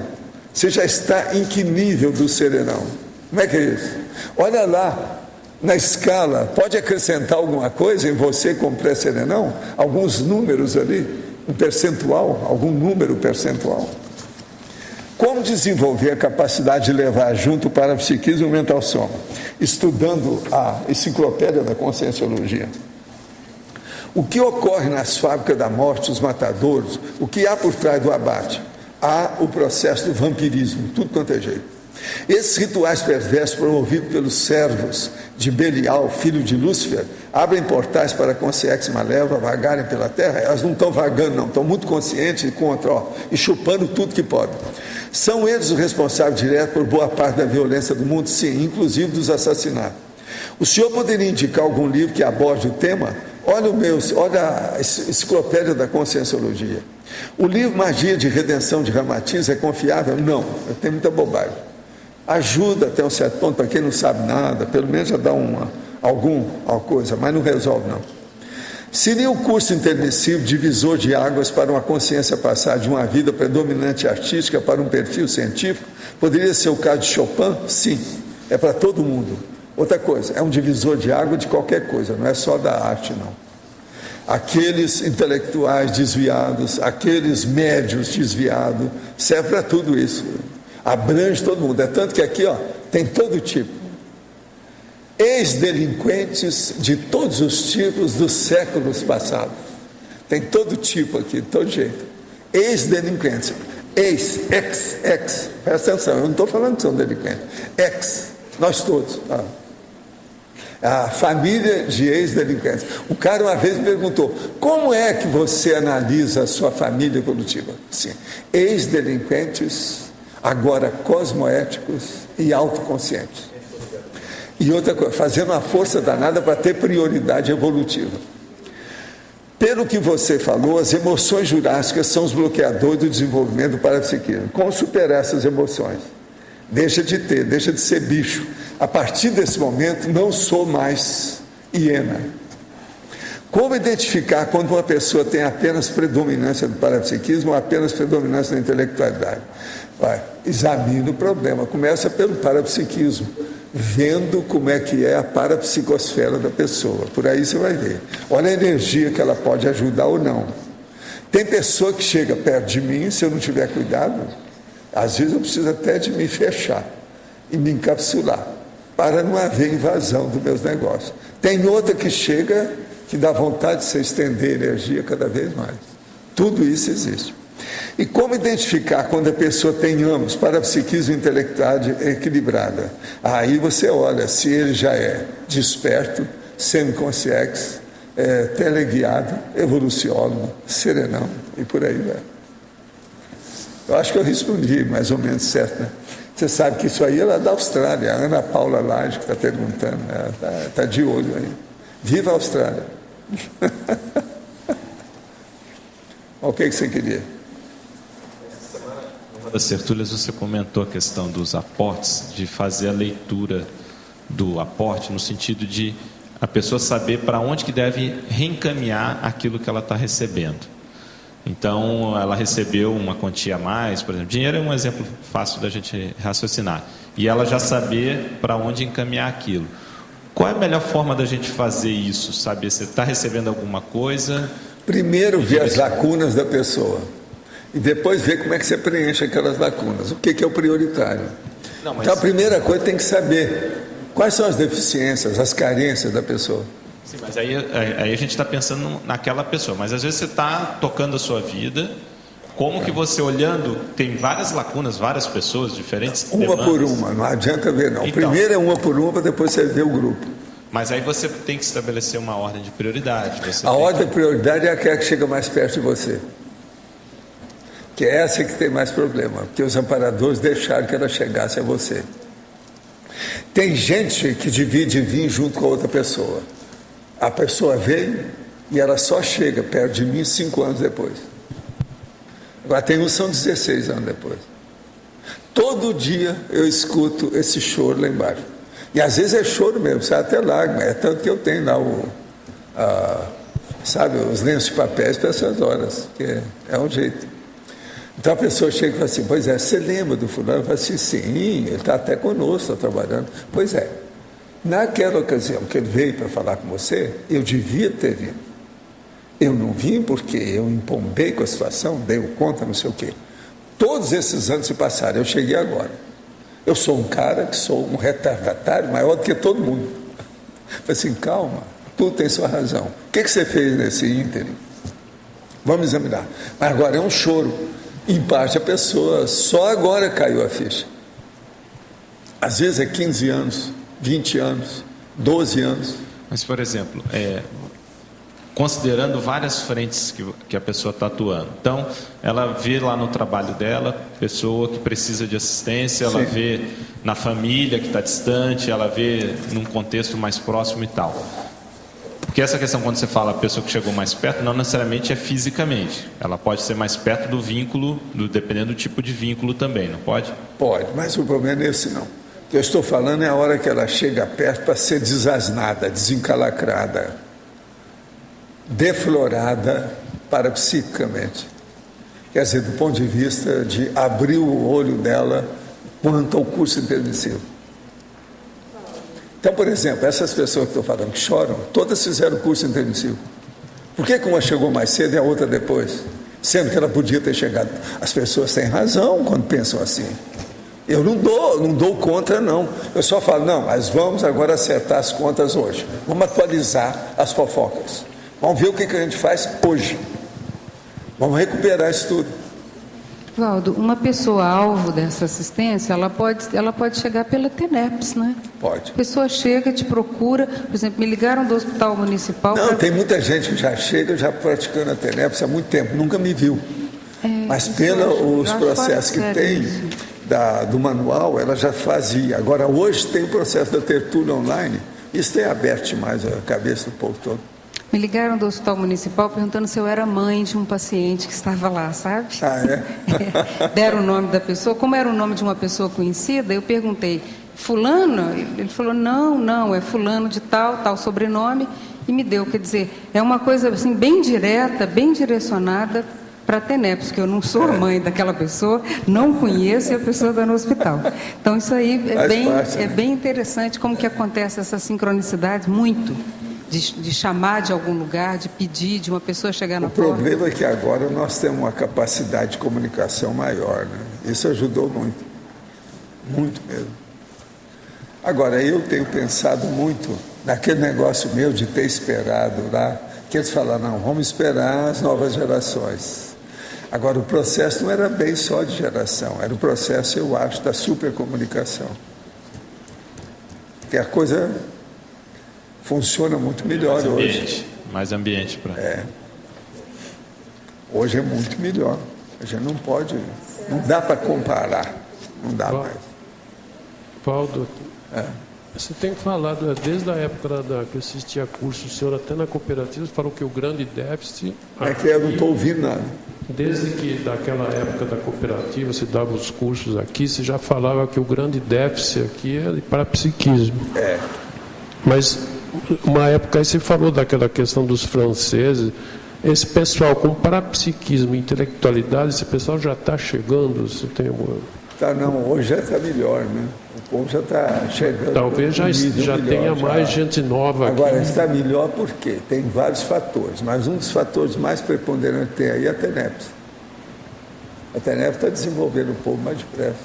você já está em que nível do serenão? Como é que é isso? Olha lá, na escala, pode acrescentar alguma coisa em você como pré-serenão? Alguns números ali, um percentual, algum número percentual. Como desenvolver a capacidade de levar junto o parapsiquismo e o mental soma? Estudando a enciclopédia da conscienciologia. O que ocorre nas fábricas da morte, os matadouros, o que há por trás do abate? Há o processo do vampirismo, tudo quanto é jeito. Esses rituais perversos promovidos pelos servos de Belial, filho de Lúcifer, abrem portais para a consciência malévola vagarem pela terra. Elas não estão vagando, não, estão muito conscientes e contra, e chupando tudo que podem. São eles os responsáveis diretos por boa parte da violência do mundo? Sim, inclusive dos assassinatos. O senhor poderia indicar algum livro que aborde o tema? Olha a enciclopédia da conscienciologia. O livro Magia de Redenção de Ramatiz é confiável? Não, tem muita bobagem. Ajuda até um certo ponto para quem não sabe nada, pelo menos já dá alguma coisa, mas não resolve não. Seria o curso intermissivo divisor de águas para uma consciência passar de uma vida predominante artística para um perfil científico? Poderia ser o caso de Chopin? Sim, é para todo mundo. Outra coisa, é um divisor de água de qualquer coisa, não é só da arte, não. Aqueles intelectuais desviados, aqueles médios desviados, serve para tudo isso. Abrange todo mundo. É tanto que aqui, tem todo tipo. Ex-delinquentes de todos os tipos dos séculos passados. Tem todo tipo aqui, de todo jeito. Ex-delinquentes. Ex, presta atenção, eu não estou falando que são delinquentes. Nós todos. A família de ex-delinquentes. O cara uma vez me perguntou: como é que você analisa a sua família evolutiva? Sim, ex-delinquentes, agora cosmoéticos e autoconscientes. E outra coisa, fazendo uma força danada para ter prioridade evolutiva. Pelo que você falou, as emoções jurássicas são os bloqueadores do desenvolvimento do parapsiquismo. Como superar essas emoções? Deixa de ser bicho. A partir desse momento, não sou mais hiena. Como identificar quando uma pessoa tem apenas predominância do parapsiquismo ou apenas predominância da intelectualidade? Examine o problema. Começa pelo parapsiquismo, vendo como é que é a parapsicosfera da pessoa. Por aí você vai ver. Olha a energia que ela pode ajudar ou não. Tem pessoa que chega perto de mim, se eu não tiver cuidado, às vezes eu preciso até de me fechar e me encapsular, para não haver invasão dos meus negócios. Tem outra que chega, que dá vontade de se estender a energia cada vez mais. Tudo isso existe. E como identificar quando a pessoa tem ambos, parapsiquismo e intelectualidade equilibrada? Aí você olha se ele já é desperto, semiconsciente, teleguiado, evoluciólogo, serenão e por aí vai. Eu acho que eu respondi mais ou menos certo, né? Você sabe que isso aí é lá da Austrália, a Ana Paula Lage que está perguntando, ela está de olho aí. Viva a Austrália! O que você queria? Das tertúlias você comentou a questão dos aportes, de fazer a leitura do aporte no sentido de a pessoa saber para onde que deve reencaminhar aquilo que ela está recebendo. Então, ela recebeu uma quantia a mais, por exemplo, dinheiro é um exemplo fácil da gente raciocinar, e ela já saber para onde encaminhar aquilo. Qual é a melhor forma da gente fazer isso? Saber se está recebendo alguma coisa? Primeiro ver as lacunas da pessoa e depois ver como é que você preenche aquelas lacunas. O que é o prioritário? Não, mas... Então a primeira coisa tem que saber quais são as deficiências, as carências da pessoa. Sim, mas aí a gente está pensando naquela pessoa, mas às vezes você está tocando a sua vida, como que você olhando, tem várias lacunas, várias pessoas diferentes. Uma demandas. Por uma, não adianta ver não. Então, primeiro é uma por uma, para depois você ver o grupo. Mas aí você tem que estabelecer uma ordem de prioridade. A ordem de prioridade é aquela que chega mais perto de você. Que é essa que tem mais problema, porque os amparadores deixaram que ela chegasse a você. Tem gente que divide vinho junto com a outra pessoa. A pessoa vem e ela só chega perto de mim 5 anos depois. Agora tem uns que são 16 anos depois. Todo dia eu escuto esse choro lá embaixo. E às vezes é choro mesmo, sai até lágrima. É tanto que eu tenho lá os lenços de papéis para essas horas, que é um jeito. Então a pessoa chega e fala assim: pois é, você lembra do fulano? Eu falo assim: sim, ele está até conosco, está trabalhando. Pois é, naquela ocasião que ele veio para falar com você, eu devia ter vindo. Eu não vim porque eu empombei com a situação, dei conta, não sei o quê. Todos esses anos se passaram, eu cheguei agora. Eu sou um cara que sou um retardatário maior do que todo mundo. Eu falei assim: calma, tudo tem sua razão. O que você fez nesse ínterim? Vamos examinar. Mas agora é um choro. Em parte a pessoa só agora caiu a ficha. Às vezes é 15 anos, 20 anos, 12 anos. Mas, por exemplo, considerando várias frentes que a pessoa está atuando. Então, ela vê lá no trabalho dela, pessoa que precisa de assistência, ela Sim. vê na família que está distante, ela vê num contexto mais próximo e tal. Porque essa questão, quando você fala a pessoa que chegou mais perto, não necessariamente é fisicamente. Ela pode ser mais perto do vínculo, dependendo do tipo de vínculo também, não pode? Pode, mas o problema é esse não. O que eu estou falando é a hora que ela chega perto para ser desasnada, desencalacrada. deflorada parapsiquicamente. Quer dizer, do ponto de vista de abrir o olho dela quanto ao curso intermissivo. Então, por exemplo, essas pessoas que estou falando que choram, todas fizeram o curso intermissivo. Por que uma chegou mais cedo e a outra depois? Sendo que ela podia ter chegado. As pessoas têm razão quando pensam assim. Eu não dou contra, não. Eu só falo, não, mas vamos agora acertar as contas hoje. Vamos atualizar as fofocas. Vamos ver o que a gente faz hoje. Vamos recuperar isso tudo. Valdo, uma pessoa alvo dessa assistência, ela pode chegar pela TENEPS, né? Pode. A pessoa chega, te procura, por exemplo, me ligaram do Hospital Municipal... Não, tem muita gente que já chega, já praticando a TENEPS há muito tempo, nunca me viu. Mas pelos processos que tem do manual, ela já fazia. Agora, hoje tem o processo da tertúlia online, isso tem aberto mais a cabeça do povo todo. Me ligaram do Hospital Municipal perguntando se eu era mãe de um paciente que estava lá, sabe? Ah, é? Deram o nome da pessoa. Como era o nome de uma pessoa conhecida, eu perguntei, fulano? Ele falou, não, é fulano de tal sobrenome, e me deu. Quer dizer, é uma coisa assim, bem direta, bem direcionada para a TENEPS, porque eu não sou a mãe daquela pessoa, não conheço e a pessoa está no hospital. Então, isso aí é bem interessante como que acontece essa sincronicidade, muito. De chamar de algum lugar, de pedir, de uma pessoa chegar na porta. O problema é que agora nós temos uma capacidade de comunicação maior, né? Isso ajudou muito. Muito mesmo. Agora, eu tenho pensado muito naquele negócio meu de ter esperado lá, que eles falaram, não, vamos esperar as novas gerações. Agora, o processo não era bem só de geração, era o processo, eu acho, da supercomunicação. Que a coisa... funciona muito melhor hoje. Mais ambiente para. Hoje é muito melhor. A gente não pode, não dá para comparar. Não dá mais. Valdo, você tem falado, desde a época que eu assistia curso, o senhor até na cooperativa falou que o grande déficit... É que eu não estou ouvindo nada. Desde que daquela época da cooperativa, você dava os cursos aqui, você já falava que o grande déficit aqui é de parapsiquismo. Mas... uma época aí você falou daquela questão dos franceses, esse pessoal com parapsiquismo e intelectualidade, esse pessoal já está chegando, você tem não, hoje já está melhor, né? O povo já está chegando. Talvez já tenha mais gente nova aqui. Agora, está melhor porque tem vários fatores, mas um dos fatores mais preponderantes que tem aí é a TENEPS. A TENEPS está desenvolvendo o povo mais depressa.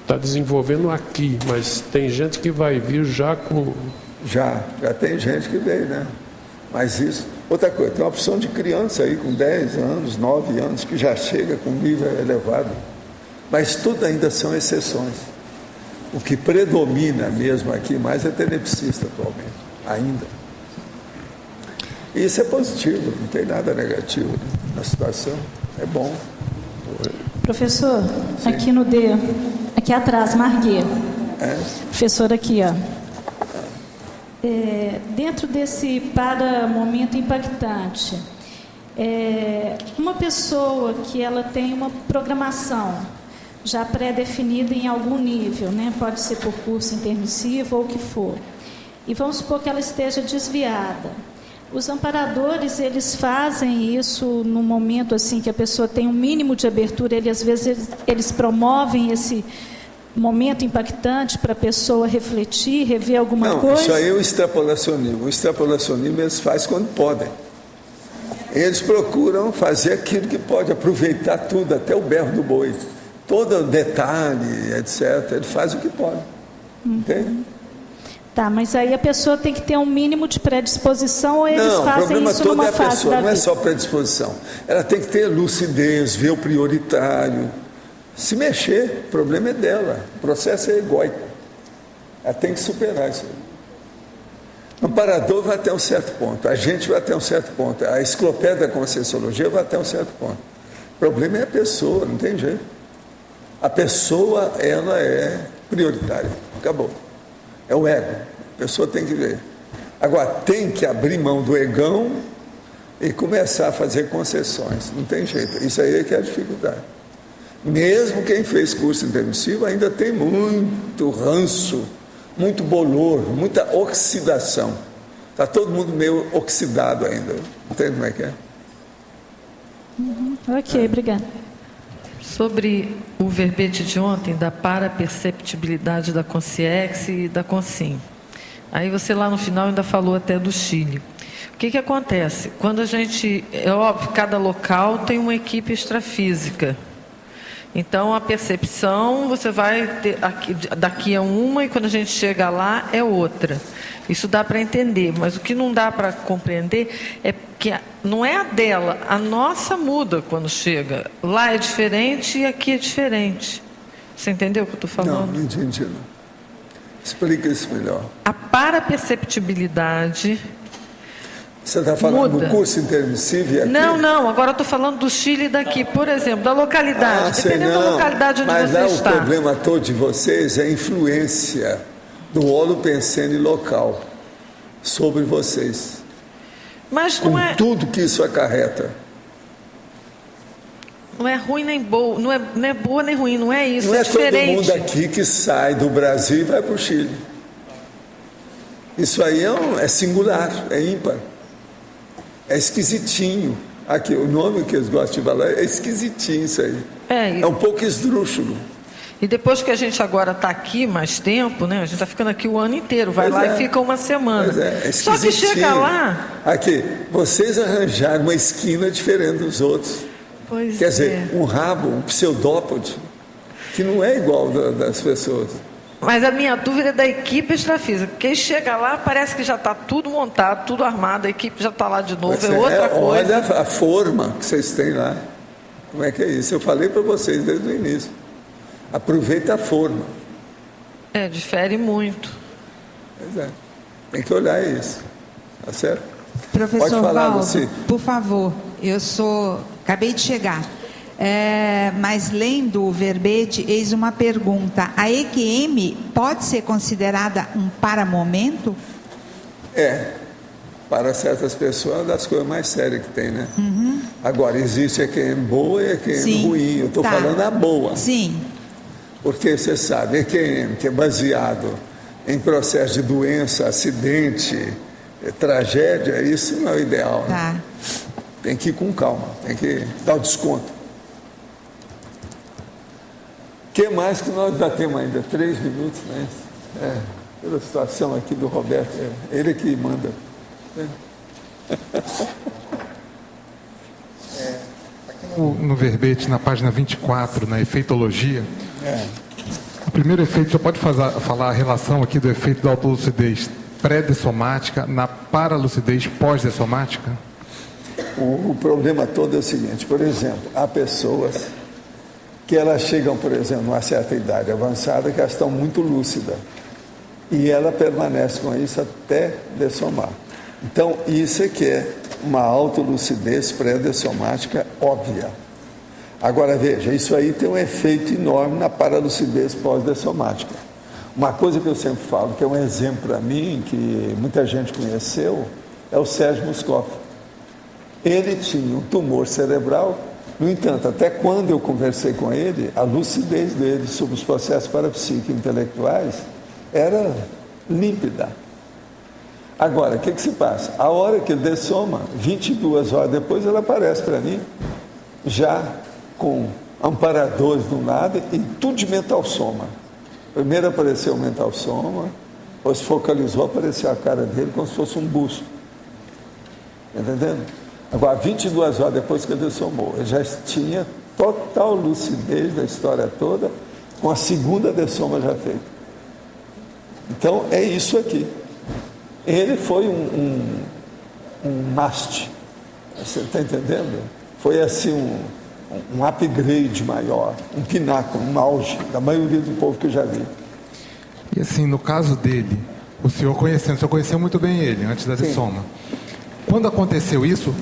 Está desenvolvendo aqui, mas tem gente que vai vir já com... Já tem gente que veio, né? Mas isso... Outra coisa, tem uma opção de criança aí com 10 anos, 9 anos, que já chega com nível elevado. Mas tudo ainda são exceções. O que predomina mesmo aqui mais é tenepsista atualmente, ainda. E isso é positivo, não tem nada negativo na situação, é bom. Professor, aqui no D, aqui atrás, Marguê. Professor, aqui, ó. Dentro desse para-momento impactante, uma pessoa que ela tem uma programação já pré-definida em algum nível, né? Pode ser por curso intermissivo ou o que for, e vamos supor que ela esteja desviada. Os amparadores, eles fazem isso no momento assim que a pessoa tem um mínimo de abertura, às vezes eles promovem esse momento impactante para a pessoa refletir, rever alguma coisa? Isso aí é o extrapolacionismo. O extrapolacionismo eles fazem quando podem. Eles procuram fazer aquilo que pode, aproveitar tudo, até o berro do boi. Todo detalhe, etc. Ele faz o que pode. Entende? Tá, mas aí a pessoa tem que ter um mínimo de predisposição ou eles fazem isso numa fase da vida? Não, o problema todo é a pessoa, não é só predisposição. Ela tem que ter lucidez, ver o prioritário. Se mexer, o problema é dela. O processo é egóico. Ela tem que superar isso. O amparador vai até um certo ponto. A gente vai até um certo ponto. A enciclopédia da Conscienciologia vai até um certo ponto. O problema é a pessoa, não tem jeito. A pessoa, ela é prioritária. Acabou. É o ego. A pessoa tem que ver. Agora, tem que abrir mão do egão e começar a fazer concessões. Não tem jeito. Isso aí é que é a dificuldade. Mesmo quem fez curso intermissivo ainda tem muito ranço, muito bolor, muita oxidação. Está todo mundo meio oxidado ainda. Entende como é que é? Ok, obrigada. Sobre o verbete de ontem, da paraperceptibilidade da Consciex e da Consim. Aí você lá no final ainda falou até do Chile. O que acontece? Quando a gente... É óbvio, cada local tem uma equipe extrafísica. Então, a percepção, você vai ter daqui a uma e quando a gente chega lá é outra. Isso dá para entender, mas o que não dá para compreender é que não é a dela, a nossa muda quando chega. Lá é diferente e aqui é diferente. Você entendeu o que eu estou falando? Não entendi. Não. Explica isso melhor. A paraperceptibilidade... Você está falando do curso intermissivo? Não, agora eu estou falando do Chile daqui, por exemplo, da localidade. Dependendo da localidade onde você está. Mas o problema todo de vocês é a influência do holopensene local sobre vocês. Mas com tudo que isso acarreta. Não é ruim nem boa, não é boa nem ruim, não é isso, não é diferente. Todo mundo aqui que sai do Brasil e vai para o Chile. Isso aí é singular, é ímpar. É esquisitinho. Aqui, o nome que eles gostam de falar é esquisitinho isso aí. É um pouco esdrúxulo. E depois que a gente agora está aqui mais tempo, né? A gente está ficando aqui o ano inteiro, vai lá e fica uma semana. Só que chega lá... Aqui, vocês arranjaram uma esquina diferente dos outros. Quer dizer, um rabo, um pseudópode, que não é igual das pessoas. Mas a minha dúvida é da equipe extrafísica. Quem chega lá parece que já está tudo montado, tudo armado, a equipe já está lá de novo, é outra coisa. Olha a forma que vocês têm lá. Como é que é isso? Eu falei para vocês desde o início. Aproveita a forma. Difere muito. Pois é. Tem que olhar isso. Tá certo? Professor Pode falar, Valdo, você. Por favor, acabei de chegar. Mas lendo o verbete, eis uma pergunta. A EQM pode ser considerada um paramomento? Para certas pessoas, é uma das coisas mais sérias que tem, né? Agora, existe EQM boa e EQM ruim. Eu estou falando a boa. Sim. Porque você sabe, EQM, que é baseado em processo de doença, acidente, tragédia, isso não é o ideal. Tá. Né? Tem que ir com calma, tem que dar o desconto. O que mais que nós já temos ainda? 3 minutos, né? Pela situação aqui do Roberto, ele que manda. Aqui no verbete, na página 24, na efeitologia, o primeiro efeito, já pode falar a relação aqui do efeito da autolucidez pré-dessomática na paralucidez pós-dessomática? O problema todo é o seguinte, por exemplo, há pessoas que elas chegam, por exemplo, a uma certa idade avançada, que elas estão muito lúcidas. E ela permanece com isso até dessomar. Então, isso é que é uma autolucidez pré-dessomática óbvia. Agora, veja, isso aí tem um efeito enorme na paralucidez pós-dessomática. Uma coisa que eu sempre falo, que é um exemplo para mim, que muita gente conheceu, é o Sérgio Moscoff. Ele tinha um tumor cerebral. No entanto, até quando eu conversei com ele, a lucidez dele sobre os processos parapsíquicos intelectuais era límpida. Agora, o que se passa? A hora que ele dessoma, 22 horas depois, ele aparece para mim, já com amparadores do nada e tudo de mental soma. Primeiro apareceu o mental soma, depois focalizou, apareceu a cara dele como se fosse um busto. Entendendo? Agora, 22 horas depois que ele dessomou, ele já tinha total lucidez da história toda, com a segunda dessoma já feita. Então, é isso aqui. Ele foi um must. Você está entendendo? Foi assim um upgrade maior, um pináculo, um auge da maioria do povo que eu já vi. E assim, no caso dele, o senhor conheceu muito bem ele antes da dessoma. Quando aconteceu isso,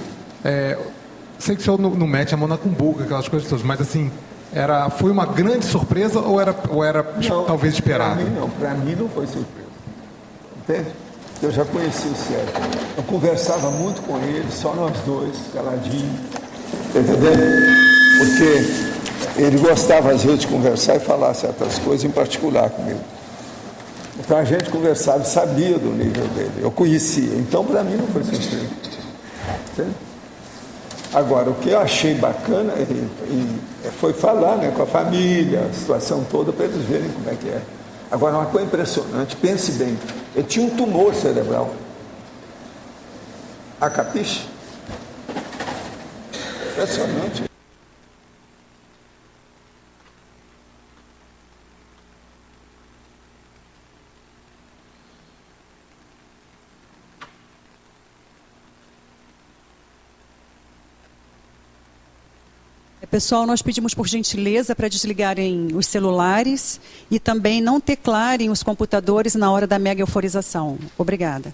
sei que o senhor não mete a mão na cumbuca, aquelas coisas todas, mas assim, foi uma grande surpresa ou era não, talvez esperado? Para mim não foi surpresa. Entende? Eu já conheci o Sérgio. Eu conversava muito com ele, só nós dois, caladinho. Entendeu? Porque ele gostava às vezes de conversar e falar certas coisas, em particular comigo. Eu Então a gente conversava e sabia do nível dele, eu conhecia. Então para mim não foi surpresa. Entende? Agora, o que eu achei bacana foi falar, né, com a família, a situação toda, para eles verem como é que é. Agora, uma coisa impressionante, pense bem, ele tinha um tumor cerebral. A capiche? Impressionante. Pessoal, nós pedimos por gentileza para desligarem os celulares e também não teclarem os computadores na hora da mega euforização. Obrigada.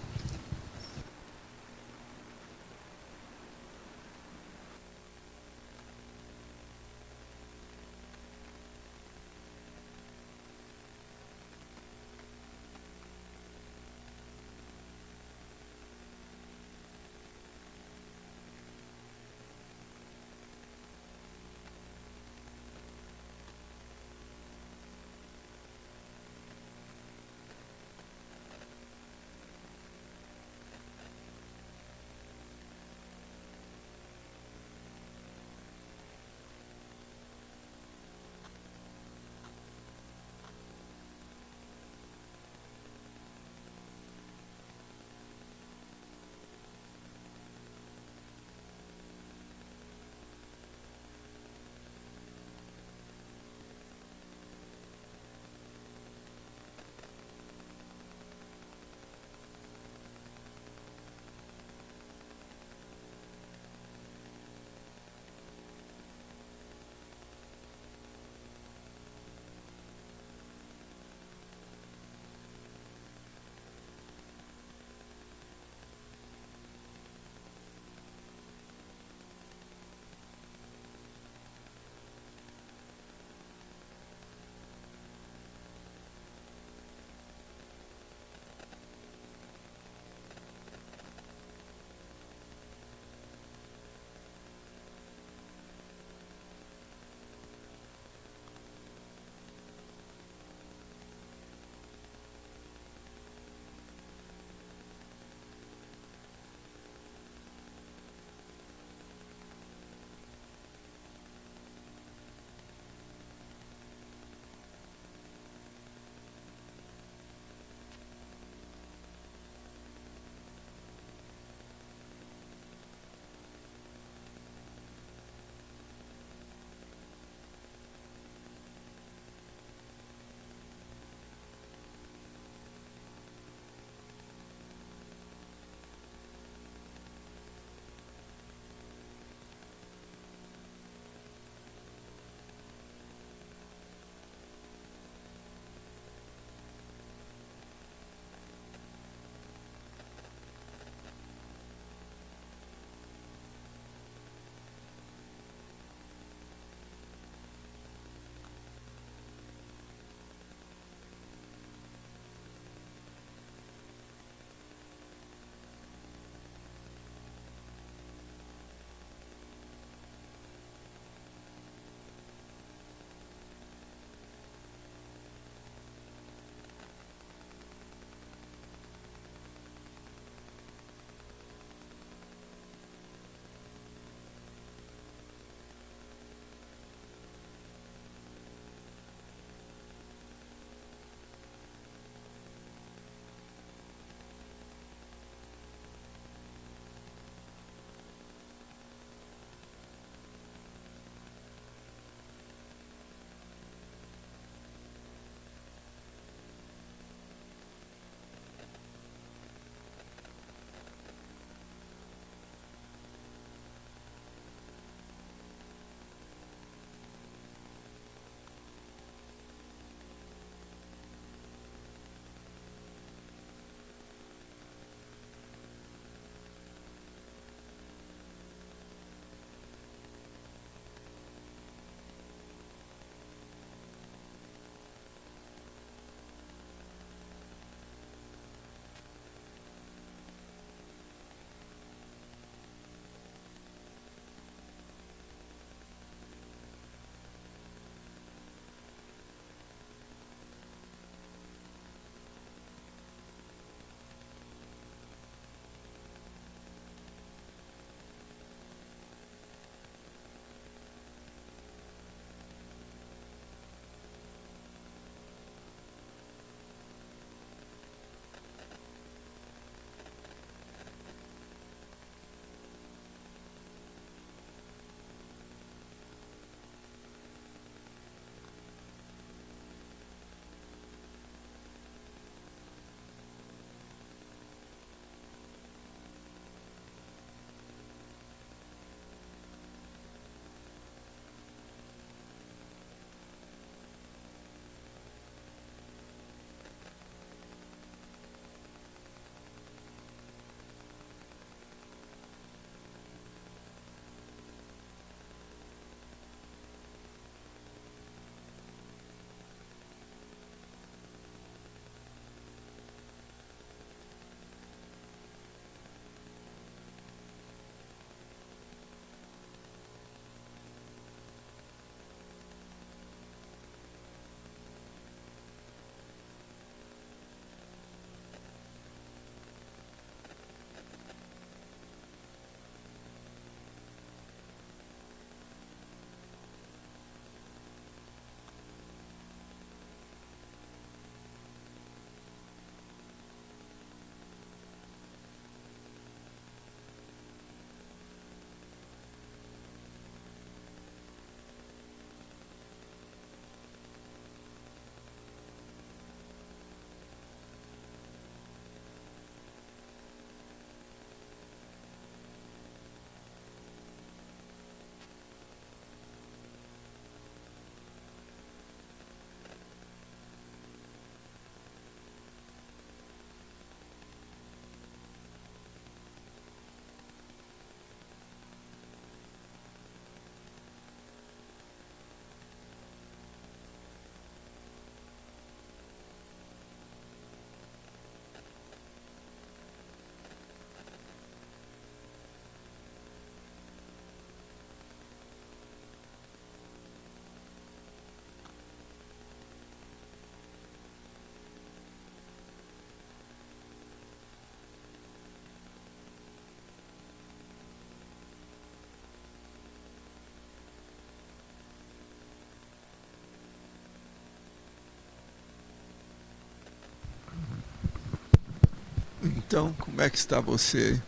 Então, como é que está você?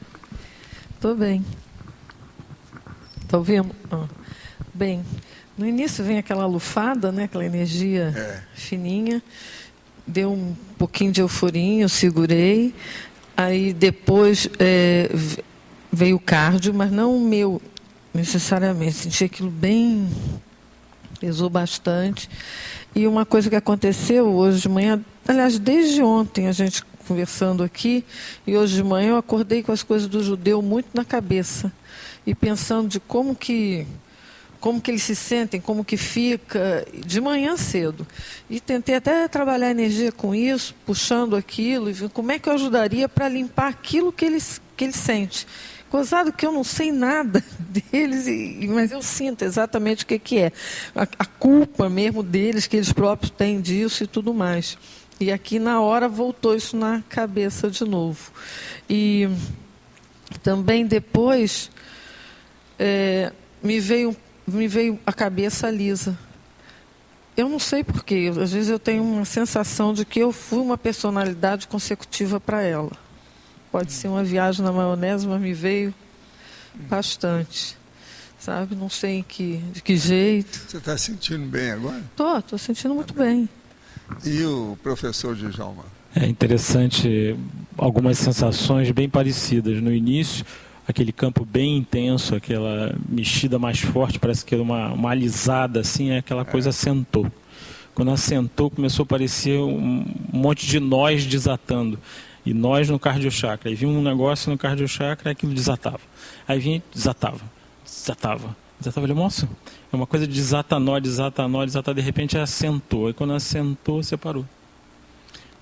Estou bem. Está ouvindo? Bem, no início vem aquela lufada, né? Aquela energia fininha. Deu um pouquinho de euforia, eu segurei. Aí depois veio o cardio, mas não o meu necessariamente. Senti aquilo bem... pesou bastante. E uma coisa que aconteceu hoje de manhã, aliás, desde ontem a gente conversando aqui, e hoje de manhã eu acordei com as coisas do judeu muito na cabeça. E pensando de como que eles se sentem, como que fica, de manhã cedo. E tentei até trabalhar energia com isso, puxando aquilo, e ver como é que eu ajudaria para limpar aquilo que eles sentem. Gozado que eu não sei nada deles, mas eu sinto exatamente o que é. A culpa mesmo deles, que eles próprios têm disso e tudo mais. E aqui na hora voltou isso na cabeça de novo. E também depois me veio a cabeça lisa. Eu não sei porquê, às vezes eu tenho uma sensação de que eu fui uma personalidade consecutiva para ela. Pode ser uma viagem na maionese, mas me veio bastante. Sabe? Não sei de que jeito. Você está sentindo bem agora? Estou sentindo muito bem. E o professor Djalma? É interessante, algumas sensações bem parecidas. No início, aquele campo bem intenso, aquela mexida mais forte, parece que era uma alisada, assim, aquela coisa assentou. Quando assentou, começou a aparecer um monte de nós desatando. E nós no cardiochakra. Aí vinha um negócio no cardiochakra e aquilo desatava. Aí vinha, desatava. Eu falei, moça, é uma coisa de desata nó, de repente assentou. Aí quando assentou, separou.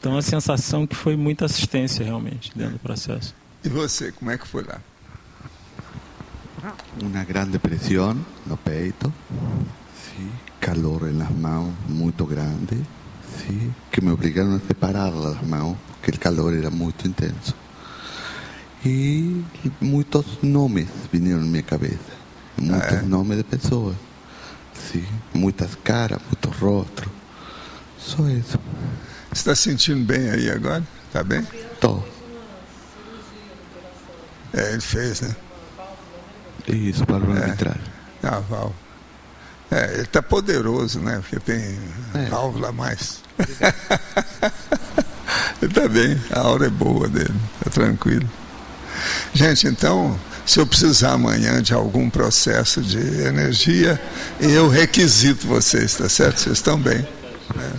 Então a sensação que foi muita assistência realmente dentro do processo. E você, como é que foi lá? Una grande presión no peito, sí, calor en las manos muito grande, sí, que me obligaron a separar las manos, porque el calor era muy intenso. Y muchos nombres vinieron en mi cabeza, muchos nombres de pessoas, sí, muitas caras, muitos rostros, só isso. Você está sentindo bem aí agora? Está bem? Tô. Ele fez, né? Isso, válvula arbitrária. A válvula. Ele está poderoso, né? Porque tem válvula a mais. Ele está bem, a aura é boa dele, está tranquilo. Gente, então, se eu precisar amanhã de algum processo de energia, eu requisito vocês, tá certo? Vocês estão bem, né?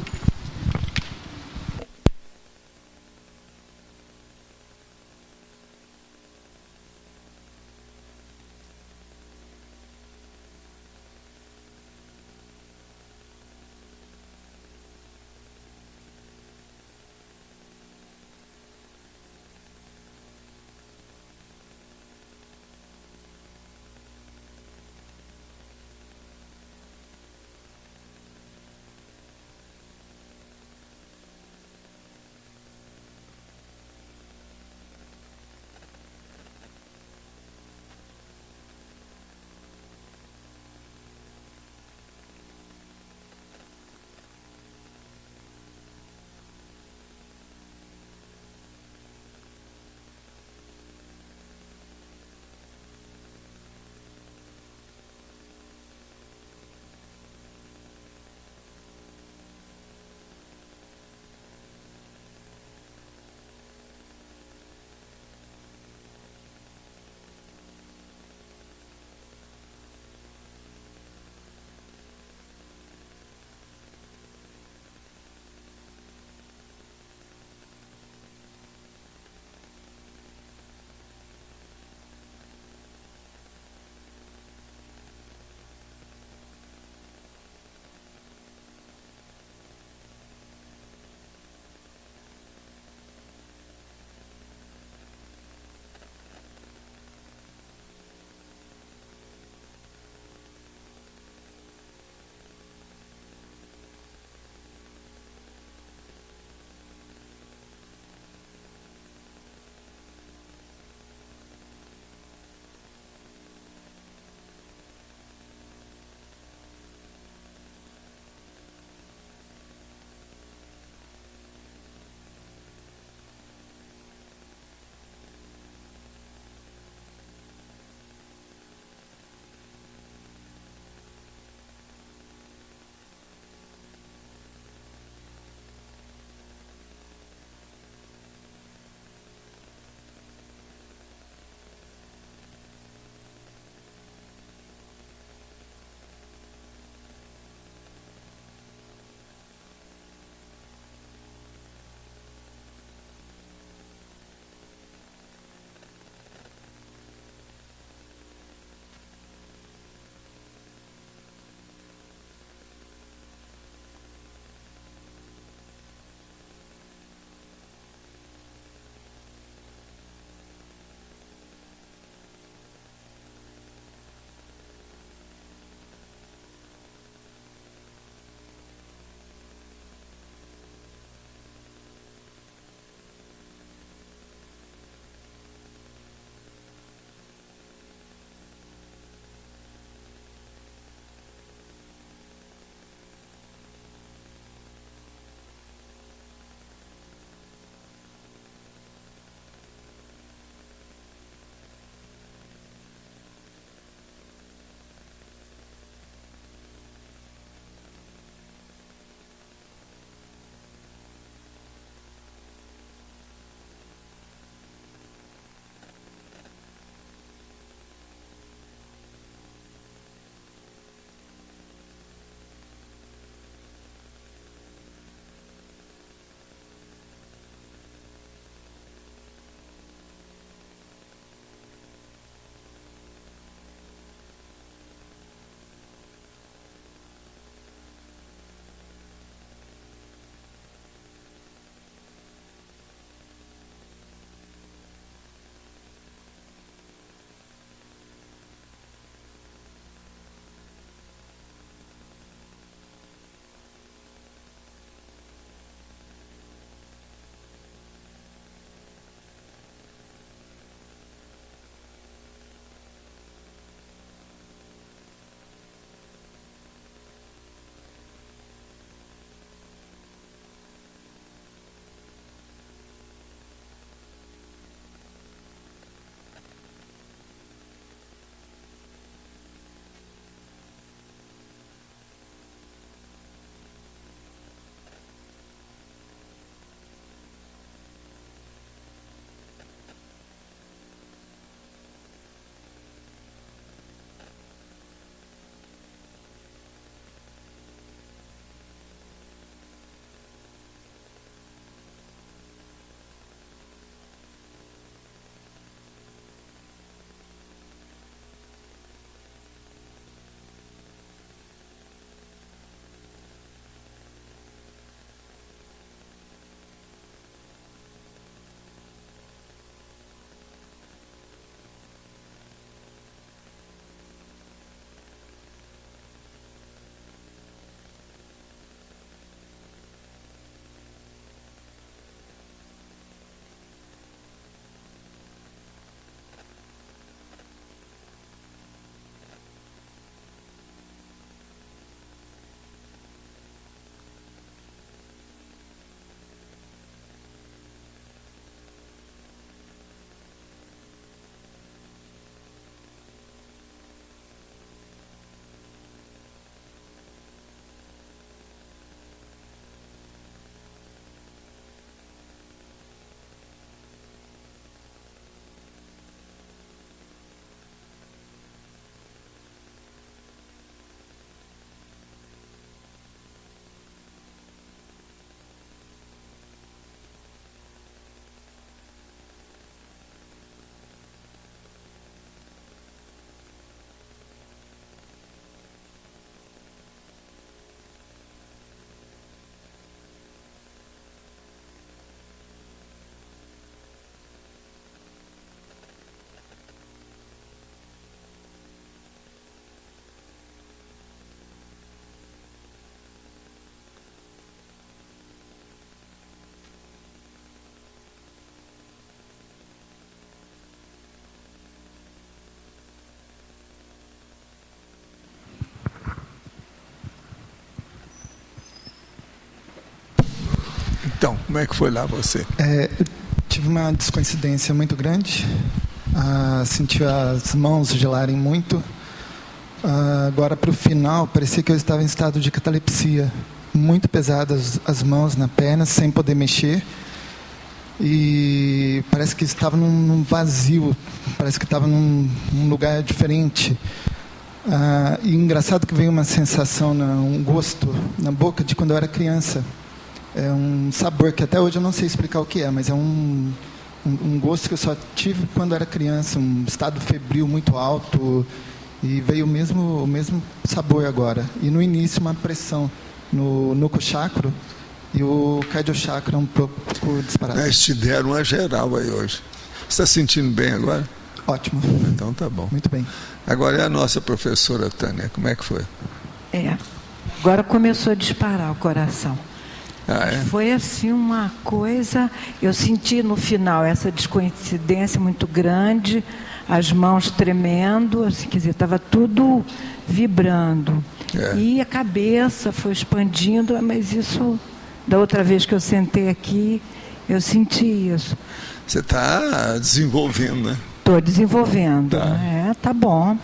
Então, como é que foi lá você? Eu tive uma descoincidência muito grande. Senti as mãos gelarem muito. Agora, para o final, parecia que eu estava em estado de catalepsia. Muito pesadas as mãos na perna, sem poder mexer. E parece que estava num vazio. Parece que estava num lugar diferente. E engraçado que veio uma sensação, um gosto na boca de quando eu era criança. É um sabor que até hoje eu não sei explicar o que é, mas é um gosto que eu só tive quando era criança, um estado febril muito alto, e veio o mesmo sabor agora. E no início uma pressão no nuco chakra e o cardiochakra um pouco disparado. Eles te deram uma geral aí hoje. Você está sentindo bem agora? Ótimo. Então tá bom. Muito bem. Agora é a nossa professora Tânia, como é que foi? Agora começou a disparar o coração. Foi assim uma coisa, eu senti no final essa descoincidência muito grande, as mãos tremendo, assim, quer dizer, estava tudo vibrando. E a cabeça foi expandindo, mas isso, da outra vez que eu sentei aqui, eu senti isso. Você está desenvolvendo, né? Estou desenvolvendo. Tá bom.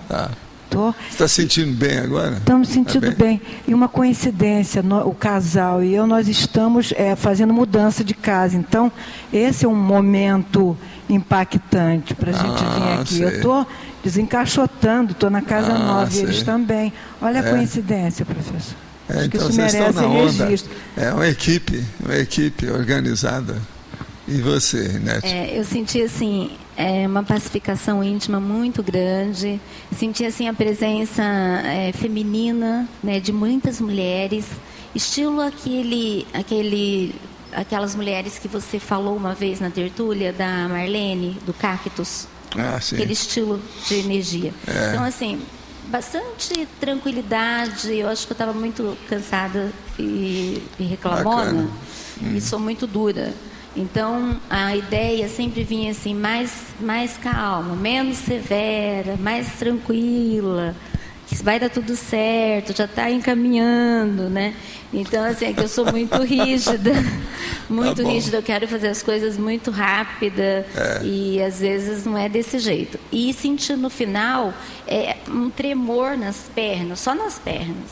Você está sentindo bem agora? Estamos sentindo bem. E uma coincidência, o casal e eu, nós estamos fazendo mudança de casa. Então, esse é um momento impactante para a gente vir aqui. Sei. Eu estou desencaixotando, estou na casa nova e eles também. Olha a coincidência, professor. Acho que então isso merece registro. É uma equipe organizada. E você, Inete? Eu senti assim uma pacificação íntima muito grande. Senti assim a presença feminina, né, de muitas mulheres, estilo aquelas mulheres que você falou uma vez na tertúlia da Marlene, do Cactus. Sim. Aquele estilo de energia. Então assim, bastante tranquilidade. Eu acho que eu estava muito cansada e reclamona. E sou muito dura. Então, a ideia sempre vinha assim, mais calma, menos severa, mais tranquila, que vai dar tudo certo, já está encaminhando, né? Então, assim, é que eu sou muito rígida, muito rígida, eu quero fazer as coisas muito rápida e às vezes não é desse jeito. E senti no final um tremor nas pernas, só nas pernas.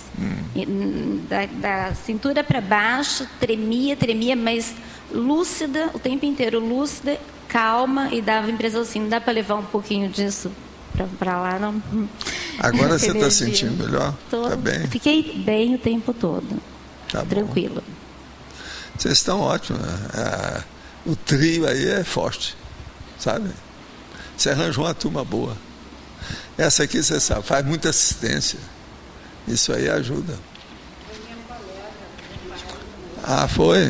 Da cintura para baixo, tremia, mas lúcida, o tempo inteiro lúcida, calma, e dava a impressão assim, não dá para levar um pouquinho disso para lá, não. Agora você está sentindo melhor? Está bem? Fiquei bem o tempo todo, tranquilo. Vocês estão ótimos. O trio aí é forte, sabe? Você arranjou uma turma boa. Essa aqui, você sabe, faz muita assistência. Isso aí ajuda. Foi?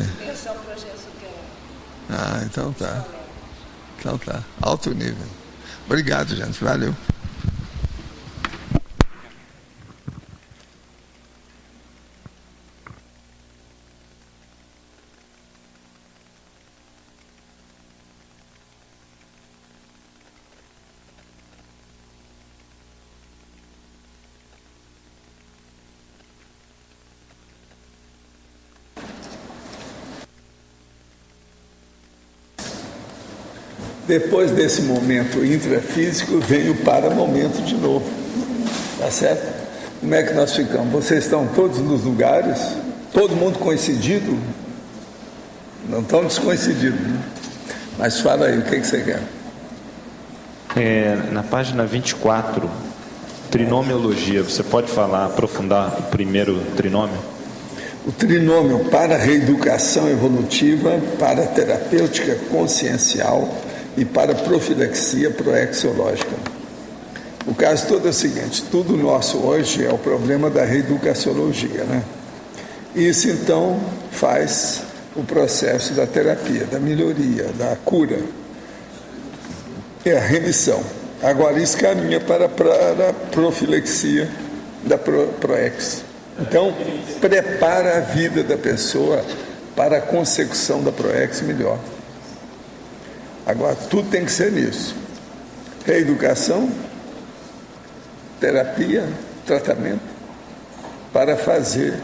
Então tá. Alto nível. Obrigado, gente. Valeu. Depois desse momento intrafísico, vem o paramomento de novo. Tá certo? Como é que nós ficamos? Vocês estão todos nos lugares? Todo mundo coincidido? Não estão descoincididos, né? Mas fala aí, o que você quer? Na página 24, trinomiologia, você pode aprofundar o primeiro trinômio? O trinômio para a reeducação evolutiva, para a terapêutica consciencial e para a profilaxia proexológica. O caso todo é o seguinte, tudo nosso hoje é o problema da reeducaciologia, né? Isso então faz o processo da terapia, da melhoria, da cura, é a remissão. Agora isso caminha para a profilaxia da proex. Então, prepara a vida da pessoa para a consecução da proex melhor. Agora, tudo tem que ser nisso. Reeducação, terapia, tratamento, para fazer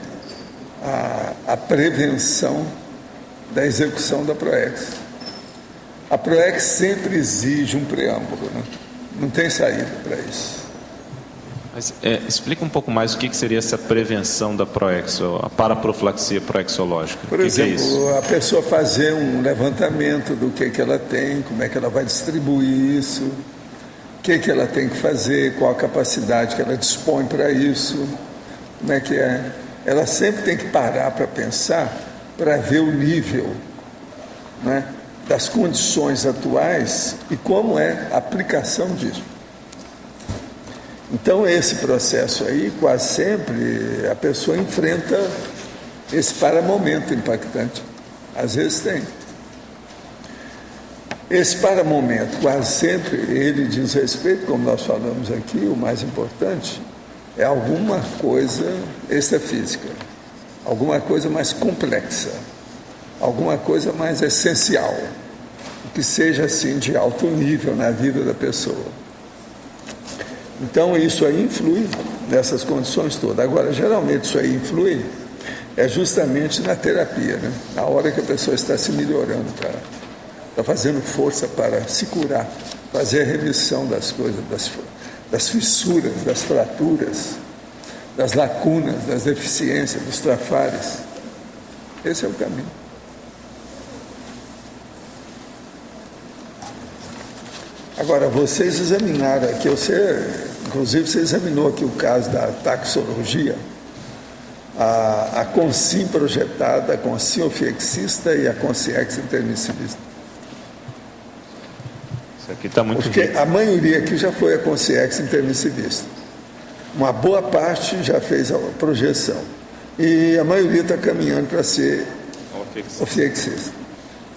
a prevenção da execução da PROEX. A PROEX sempre exige um preâmbulo, né? Não tem saída para isso. Mas, explica um pouco mais o que seria essa prevenção da PROEX, a paraprofilaxia proexológica. Por exemplo, a pessoa fazer um levantamento do que ela tem, como é que ela vai distribuir isso, o que ela tem que fazer, qual a capacidade que ela dispõe para isso, como é que é. Ela sempre tem que parar para pensar, para ver o nível, né, das condições atuais e como é a aplicação disso. Então, esse processo aí, quase sempre, a pessoa enfrenta esse paramomento impactante. Às vezes tem. Esse paramomento, quase sempre, ele diz respeito, como nós falamos aqui, o mais importante é alguma coisa extrafísica, alguma coisa mais complexa, alguma coisa mais essencial, que seja assim de alto nível na vida da pessoa. Então, isso aí influi nessas condições todas. Agora, geralmente, isso aí influi justamente na terapia, né? Na hora que a pessoa está se melhorando, está fazendo força para se curar, fazer a remissão das coisas, das fissuras, das fraturas, das lacunas, das deficiências, dos trafares. Esse é o caminho. Agora, vocês examinaram aqui, inclusive você examinou aqui o caso da taxologia, a consim projetada, a consim ofiexista e a consciex intermissivista. Isso aqui está muito Porque a maioria aqui já foi a consciex intermissivista. Uma boa parte já fez a projeção. E a maioria está caminhando para ser ofiexista.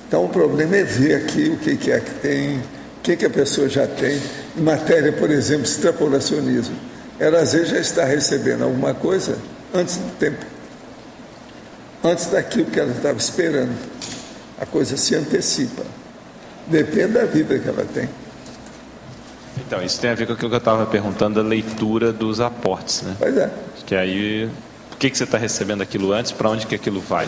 Então, o problema é ver aqui o que é que tem, o que a pessoa já tem, em matéria, por exemplo, de extrapolacionismo. Ela, às vezes, já está recebendo alguma coisa antes do tempo, antes daquilo que ela estava esperando. A coisa se antecipa. Depende da vida que ela tem. Então, isso tem a ver com aquilo que eu estava perguntando, a leitura dos aportes, né? Pois é. Que aí, por que você está recebendo aquilo antes, para onde que aquilo vai?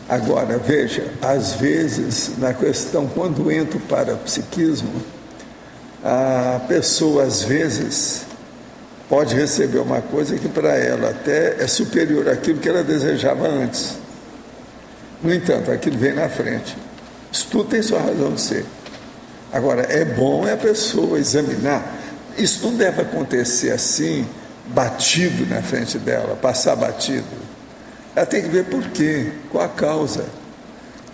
Agora, veja, às vezes, na questão, quando entra o parapsiquismo, a pessoa, às vezes, pode receber uma coisa que para ela até é superior àquilo que ela desejava antes. No entanto, aquilo vem na frente. Isso tudo tem sua razão de ser. Agora, é bom a pessoa examinar. Isso não deve acontecer assim, batido na frente dela, passar batido. Ela tem que ver por quê, qual a causa.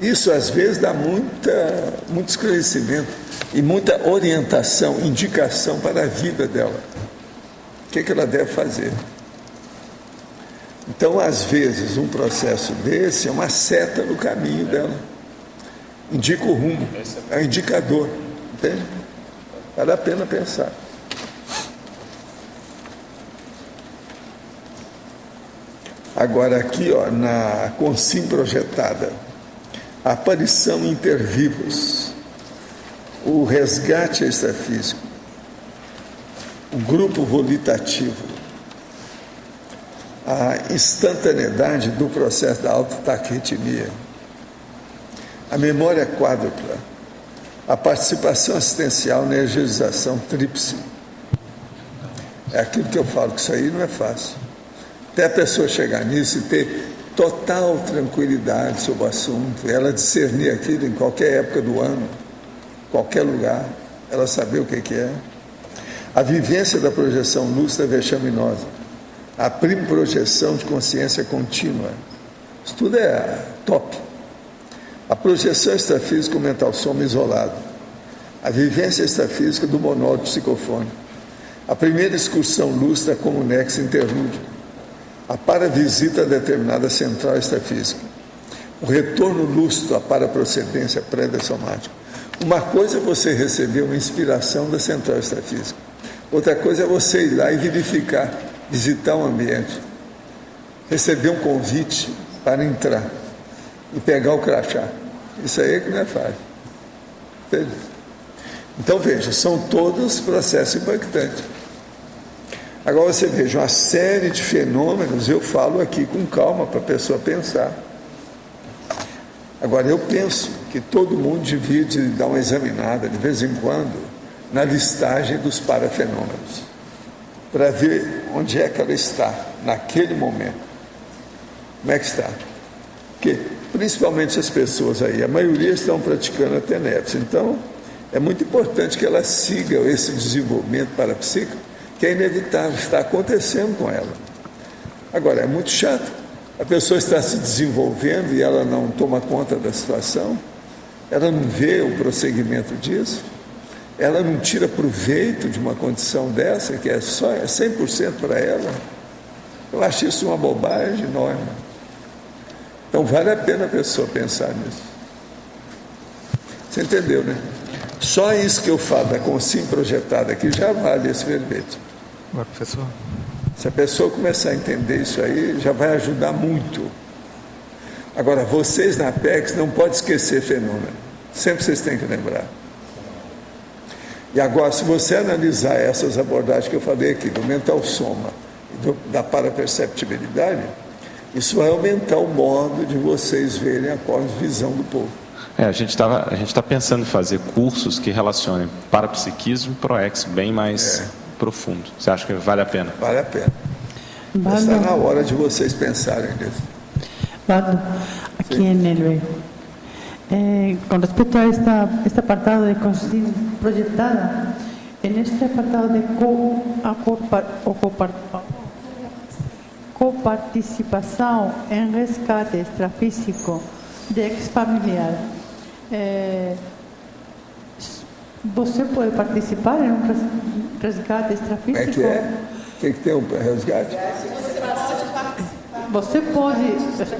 Isso, às vezes, dá muito esclarecimento e muita orientação, indicação para a vida dela. O que ela deve fazer. Então, às vezes, um processo desse é uma seta no caminho dela. Indica o rumo, é um indicador. Entende? Vale a pena pensar. Agora aqui, na consim projetada, a aparição intervivos, o resgate extrafísico, o grupo volitativo, a instantaneidade do processo da autotaquitimia, a memória quádrupla, a participação assistencial na energização tríplice. É aquilo que eu falo, que isso aí não é fácil. Até a pessoa chegar nisso e ter total tranquilidade sobre o assunto, ela discernir aquilo em qualquer época do ano, qualquer lugar, ela saber o que é. A vivência da projeção lúcida vexaminosa, a projeção de consciência contínua, isso tudo é top. A projeção extrafísica mental soma isolado, a vivência extrafísica do monólogo psicofônico, a primeira excursão lúcida como nexo interlúdio, a paravisita a determinada central extrafísica, o retorno lúcido à paraprocedência pré-dessomática. Uma coisa é você receber uma inspiração da central extrafísica, outra coisa é você ir lá e verificar, visitar um ambiente, receber um convite para entrar e pegar o crachá. Isso aí é que não é fácil. Entende? Então, veja, são todos processos impactantes. Agora você veja, uma série de fenômenos, eu falo aqui com calma para a pessoa pensar. Agora, eu penso que todo mundo devia dar uma examinada, de vez em quando, na listagem dos parafenômenos, para ver onde é que ela está, naquele momento. Como é que está? Porque, principalmente as pessoas aí, a maioria estão praticando a TENEPS. Então, é muito importante que ela siga esse desenvolvimento parapsíquico, que é inevitável, está acontecendo com ela. Agora, é muito chato. A pessoa está se desenvolvendo e ela não toma conta da situação, ela não vê o prosseguimento disso, ela não tira proveito de uma condição dessa, que é 100% para ela. Eu acho isso uma bobagem enorme. Então, vale a pena a pessoa pensar nisso. Você entendeu, né? Só isso que eu falo da Consim projetada aqui já vale esse verbete. Ué, professor? Se a pessoa começar a entender isso aí, já vai ajudar muito. Agora, vocês na Apex não podem esquecer fenômeno. Sempre vocês têm que lembrar. E agora, se você analisar essas abordagens que eu falei aqui, do mental soma e da paraperceptibilidade, isso vai aumentar o modo de vocês verem a cosmovisão do povo. A gente está pensando em fazer cursos que relacionem parapsiquismo e ProEx bem mais profundo. Você acha que vale a pena? Vale a pena. Está na hora de vocês pensarem nisso. Valdo, aqui em Elbe, com respeito a este apartado de consciência projetada, en este apartado de coparticipação em resgate extrafísico de ex-familiar, você pode participar em um resgate extrafísico? Como é que é? Que tem um resgate? Você pode,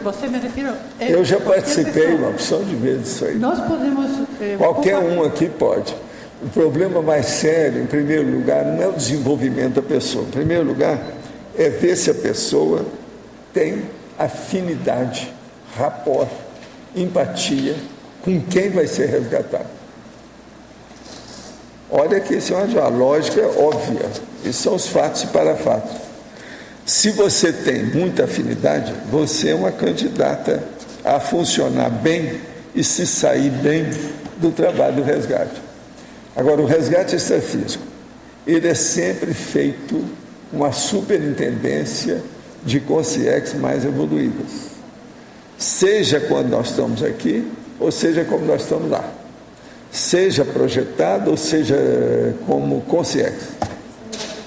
você me refiro... Eu já participei uma opção de vezes disso aí. Nós podemos... Qualquer um aqui pode. O problema mais sério, em primeiro lugar, não é o desenvolvimento da pessoa. Em primeiro lugar, é ver se a pessoa tem afinidade, rapport, empatia com quem vai ser resgatado. Olha que isso é uma lógica óbvia. Esses são os fatos e parafatos. Se você tem muita afinidade, você é uma candidata a funcionar bem e se sair bem do trabalho do resgate. Agora, o resgate extrafísico, ele é sempre feito com a superintendência de consciências mais evoluídas. Seja quando nós estamos aqui, ou seja como nós estamos lá. Seja projetado, ou seja como consciência.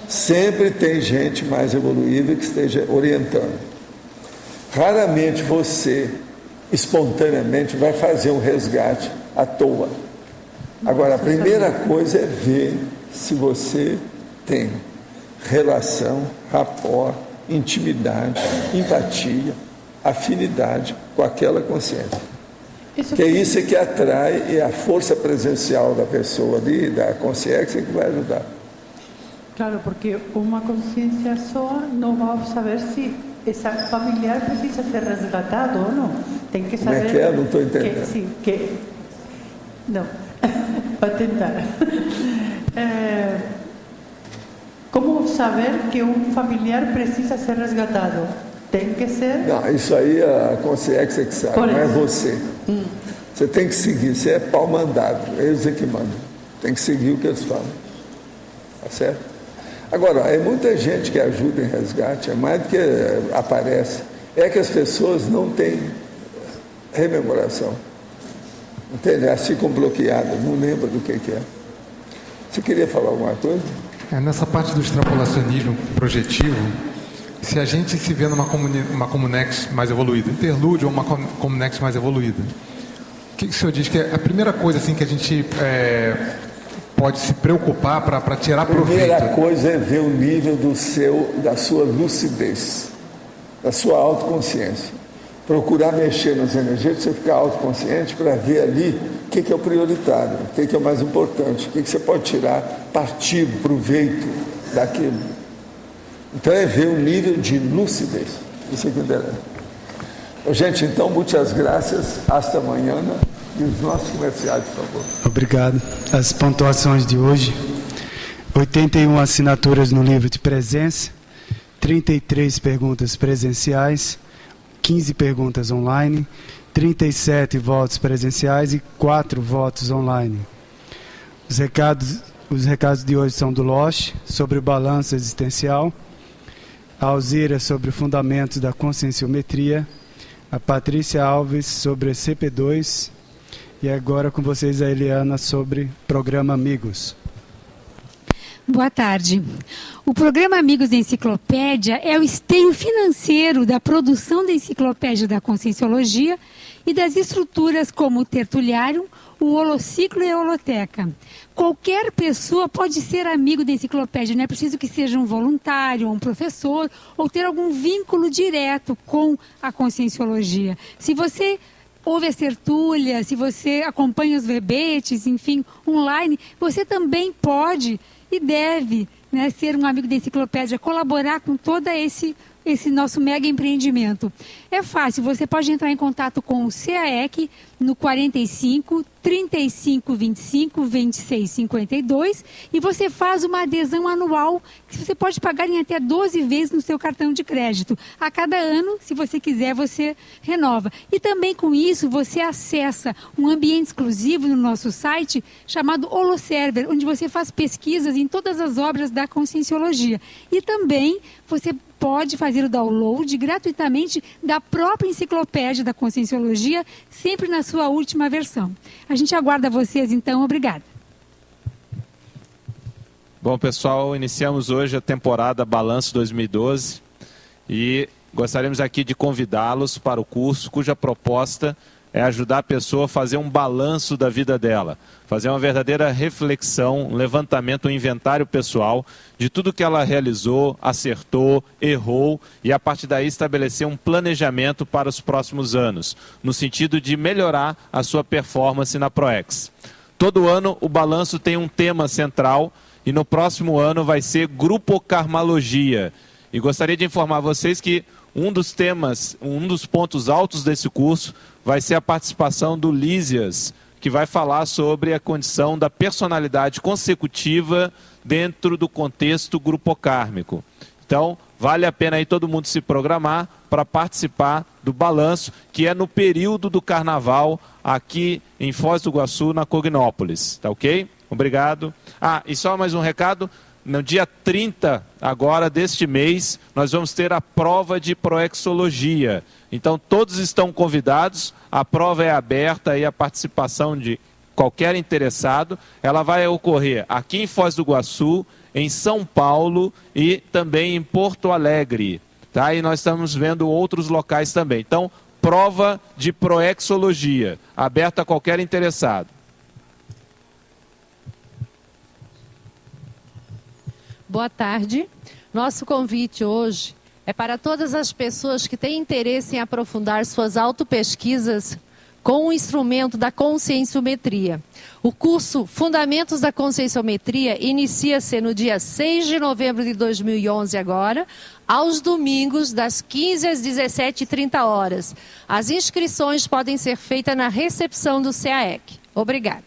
Sempre tem gente mais evoluída que esteja orientando. Raramente você, espontaneamente, vai fazer um resgate à toa. Agora, a primeira coisa é ver se você tem relação, rapport, intimidade, empatia, afinidade com aquela consciência. Que é isso que atrai, e a força presencial da pessoa ali, da consciência, que vai ajudar. Claro, porque uma consciência só não vai saber se esse familiar precisa ser resgatado ou não. Tem que saber... Como é que é? Não estou entendendo. Não, para tentar. Como saber que um familiar precisa ser resgatado? Tem que ser... Não, isso aí a consciência que sabe, não é você. Você tem que seguir, você é pau mandado, eles é que mandam. Tem que seguir o que eles falam. Tá certo? Agora, é muita gente que ajuda em resgate, é mais do que aparece. É que as pessoas não têm rememoração. Entende? Elas ficam bloqueadas, não lembram do que é. Você queria falar alguma coisa? Nessa parte do extrapolacionismo projetivo, se a gente se vê numa comunex mais evoluída, interlúdio ou uma comunex mais evoluída, o que o senhor diz que é a primeira coisa assim, que a gente pode se preocupar para tirar proveito? A primeira coisa é ver o nível da sua lucidez, da sua autoconsciência. Procurar mexer nas energias, você ficar autoconsciente para ver ali o que é o prioritário, o que é o mais importante, o que você pode tirar partido, proveito daquilo. Então é ver o nível de lucidez. Isso é que interessa. Gente, então, muitas graças. Hasta amanhã. E os nossos comerciais, por favor. Obrigado. As pontuações de hoje: 81 assinaturas no livro de presença, 33 perguntas presenciais, 15 perguntas online, 37 votos presenciais e 4 votos online. Os recados de hoje são do Loche, sobre o balanço existencial, a Alzira, sobre fundamentos da conscienciometria, a Patrícia Alves, sobre CP2, e agora com vocês a Eliana, sobre programa Amigos. Boa tarde. O programa Amigos da Enciclopédia é o esteio financeiro da produção da Enciclopédia da Conscienciologia e das estruturas como o Tertuliário, o Holociclo e a Holoteca. Qualquer pessoa pode ser amigo da enciclopédia, não é preciso que seja um voluntário, ou um professor, ou ter algum vínculo direto com a Conscienciologia. Se você ouve as tertúlias, se você acompanha os verbetes, enfim, online, você também pode e deve, né, ser um amigo da enciclopédia, colaborar com todo esse nosso mega empreendimento. É fácil, você pode entrar em contato com o CAEC no 45 35 25 26 52 e você faz uma adesão anual que você pode pagar em até 12 vezes no seu cartão de crédito. A cada ano, se você quiser, você renova. E também com isso você acessa um ambiente exclusivo no nosso site chamado Holoserver, onde você faz pesquisas em todas as obras da Conscienciologia. E também você pode fazer o download gratuitamente da própria enciclopédia da Conscienciologia, sempre na sua última versão. A gente aguarda vocês, então. Obrigada. Bom, pessoal, iniciamos hoje a temporada Balanço 2012 e gostaríamos aqui de convidá-los para o curso cuja proposta é ajudar a pessoa a fazer um balanço da vida dela, fazer uma verdadeira reflexão, um levantamento, um inventário pessoal de tudo que ela realizou, acertou, errou e a partir daí estabelecer um planejamento para os próximos anos, no sentido de melhorar a sua performance na ProEx. Todo ano o balanço tem um tema central e no próximo ano vai ser Grupokarmalogia. E gostaria de informar vocês que um dos temas, um dos pontos altos desse curso vai ser a participação do Lísias, que vai falar sobre a condição da personalidade consecutiva dentro do contexto grupocármico. Então, vale a pena aí todo mundo se programar para participar do balanço, que é no período do carnaval aqui em Foz do Iguaçu, na Cognópolis. Tá ok? Obrigado. E só mais um recado. No dia 30 agora deste mês, nós vamos ter a prova de proexologia. Então todos estão convidados, a prova é aberta e a participação de qualquer interessado. Ela vai ocorrer aqui em Foz do Iguaçu, em São Paulo e também em Porto Alegre. Tá? E nós estamos vendo outros locais também. Então, prova de proexologia, aberta a qualquer interessado. Boa tarde. Nosso convite hoje é para todas as pessoas que têm interesse em aprofundar suas autopesquisas com o instrumento da conscienciometria. O curso Fundamentos da Conscienciometria inicia-se no dia 6 de novembro de 2011 agora, aos domingos, das 15 às 17h30. As inscrições podem ser feitas na recepção do CAEC. Obrigada.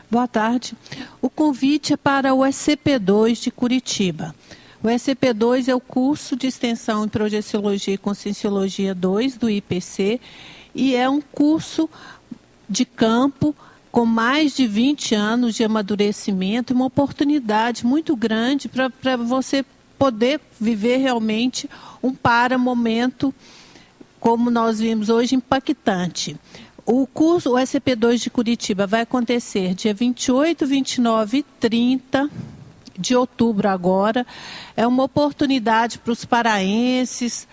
Boa tarde. O convite é para o SCP-2 de Curitiba. O SCP-2 é o curso de extensão em Projeciologia e Conscienciologia 2 do IPC e é um curso de campo com mais de 20 anos de amadurecimento e uma oportunidade muito grande para você poder viver realmente um para-momento, como nós vimos hoje, impactante. O curso, o SCP-2 de Curitiba, vai acontecer dia 28, 29 e 30 de outubro agora. É uma oportunidade para os paraenses,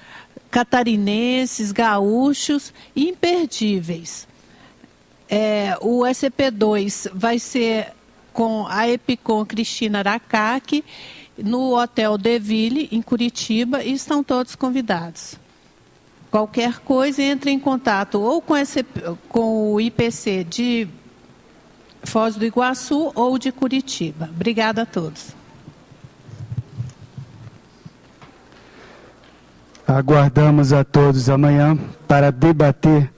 catarinenses, gaúchos e imperdíveis. O SCP-2 vai ser com a Epicom Cristina Aracaki, no Hotel Deville, em Curitiba, e estão todos convidados. Qualquer coisa, entre em contato ou com o IPC de Foz do Iguaçu ou de Curitiba. Obrigada a todos. Aguardamos a todos amanhã para debater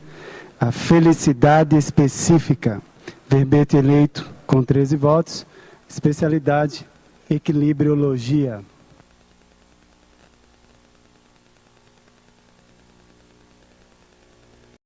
a felicidade específica. Verbete eleito com 13 votos, especialidade equilibriologia.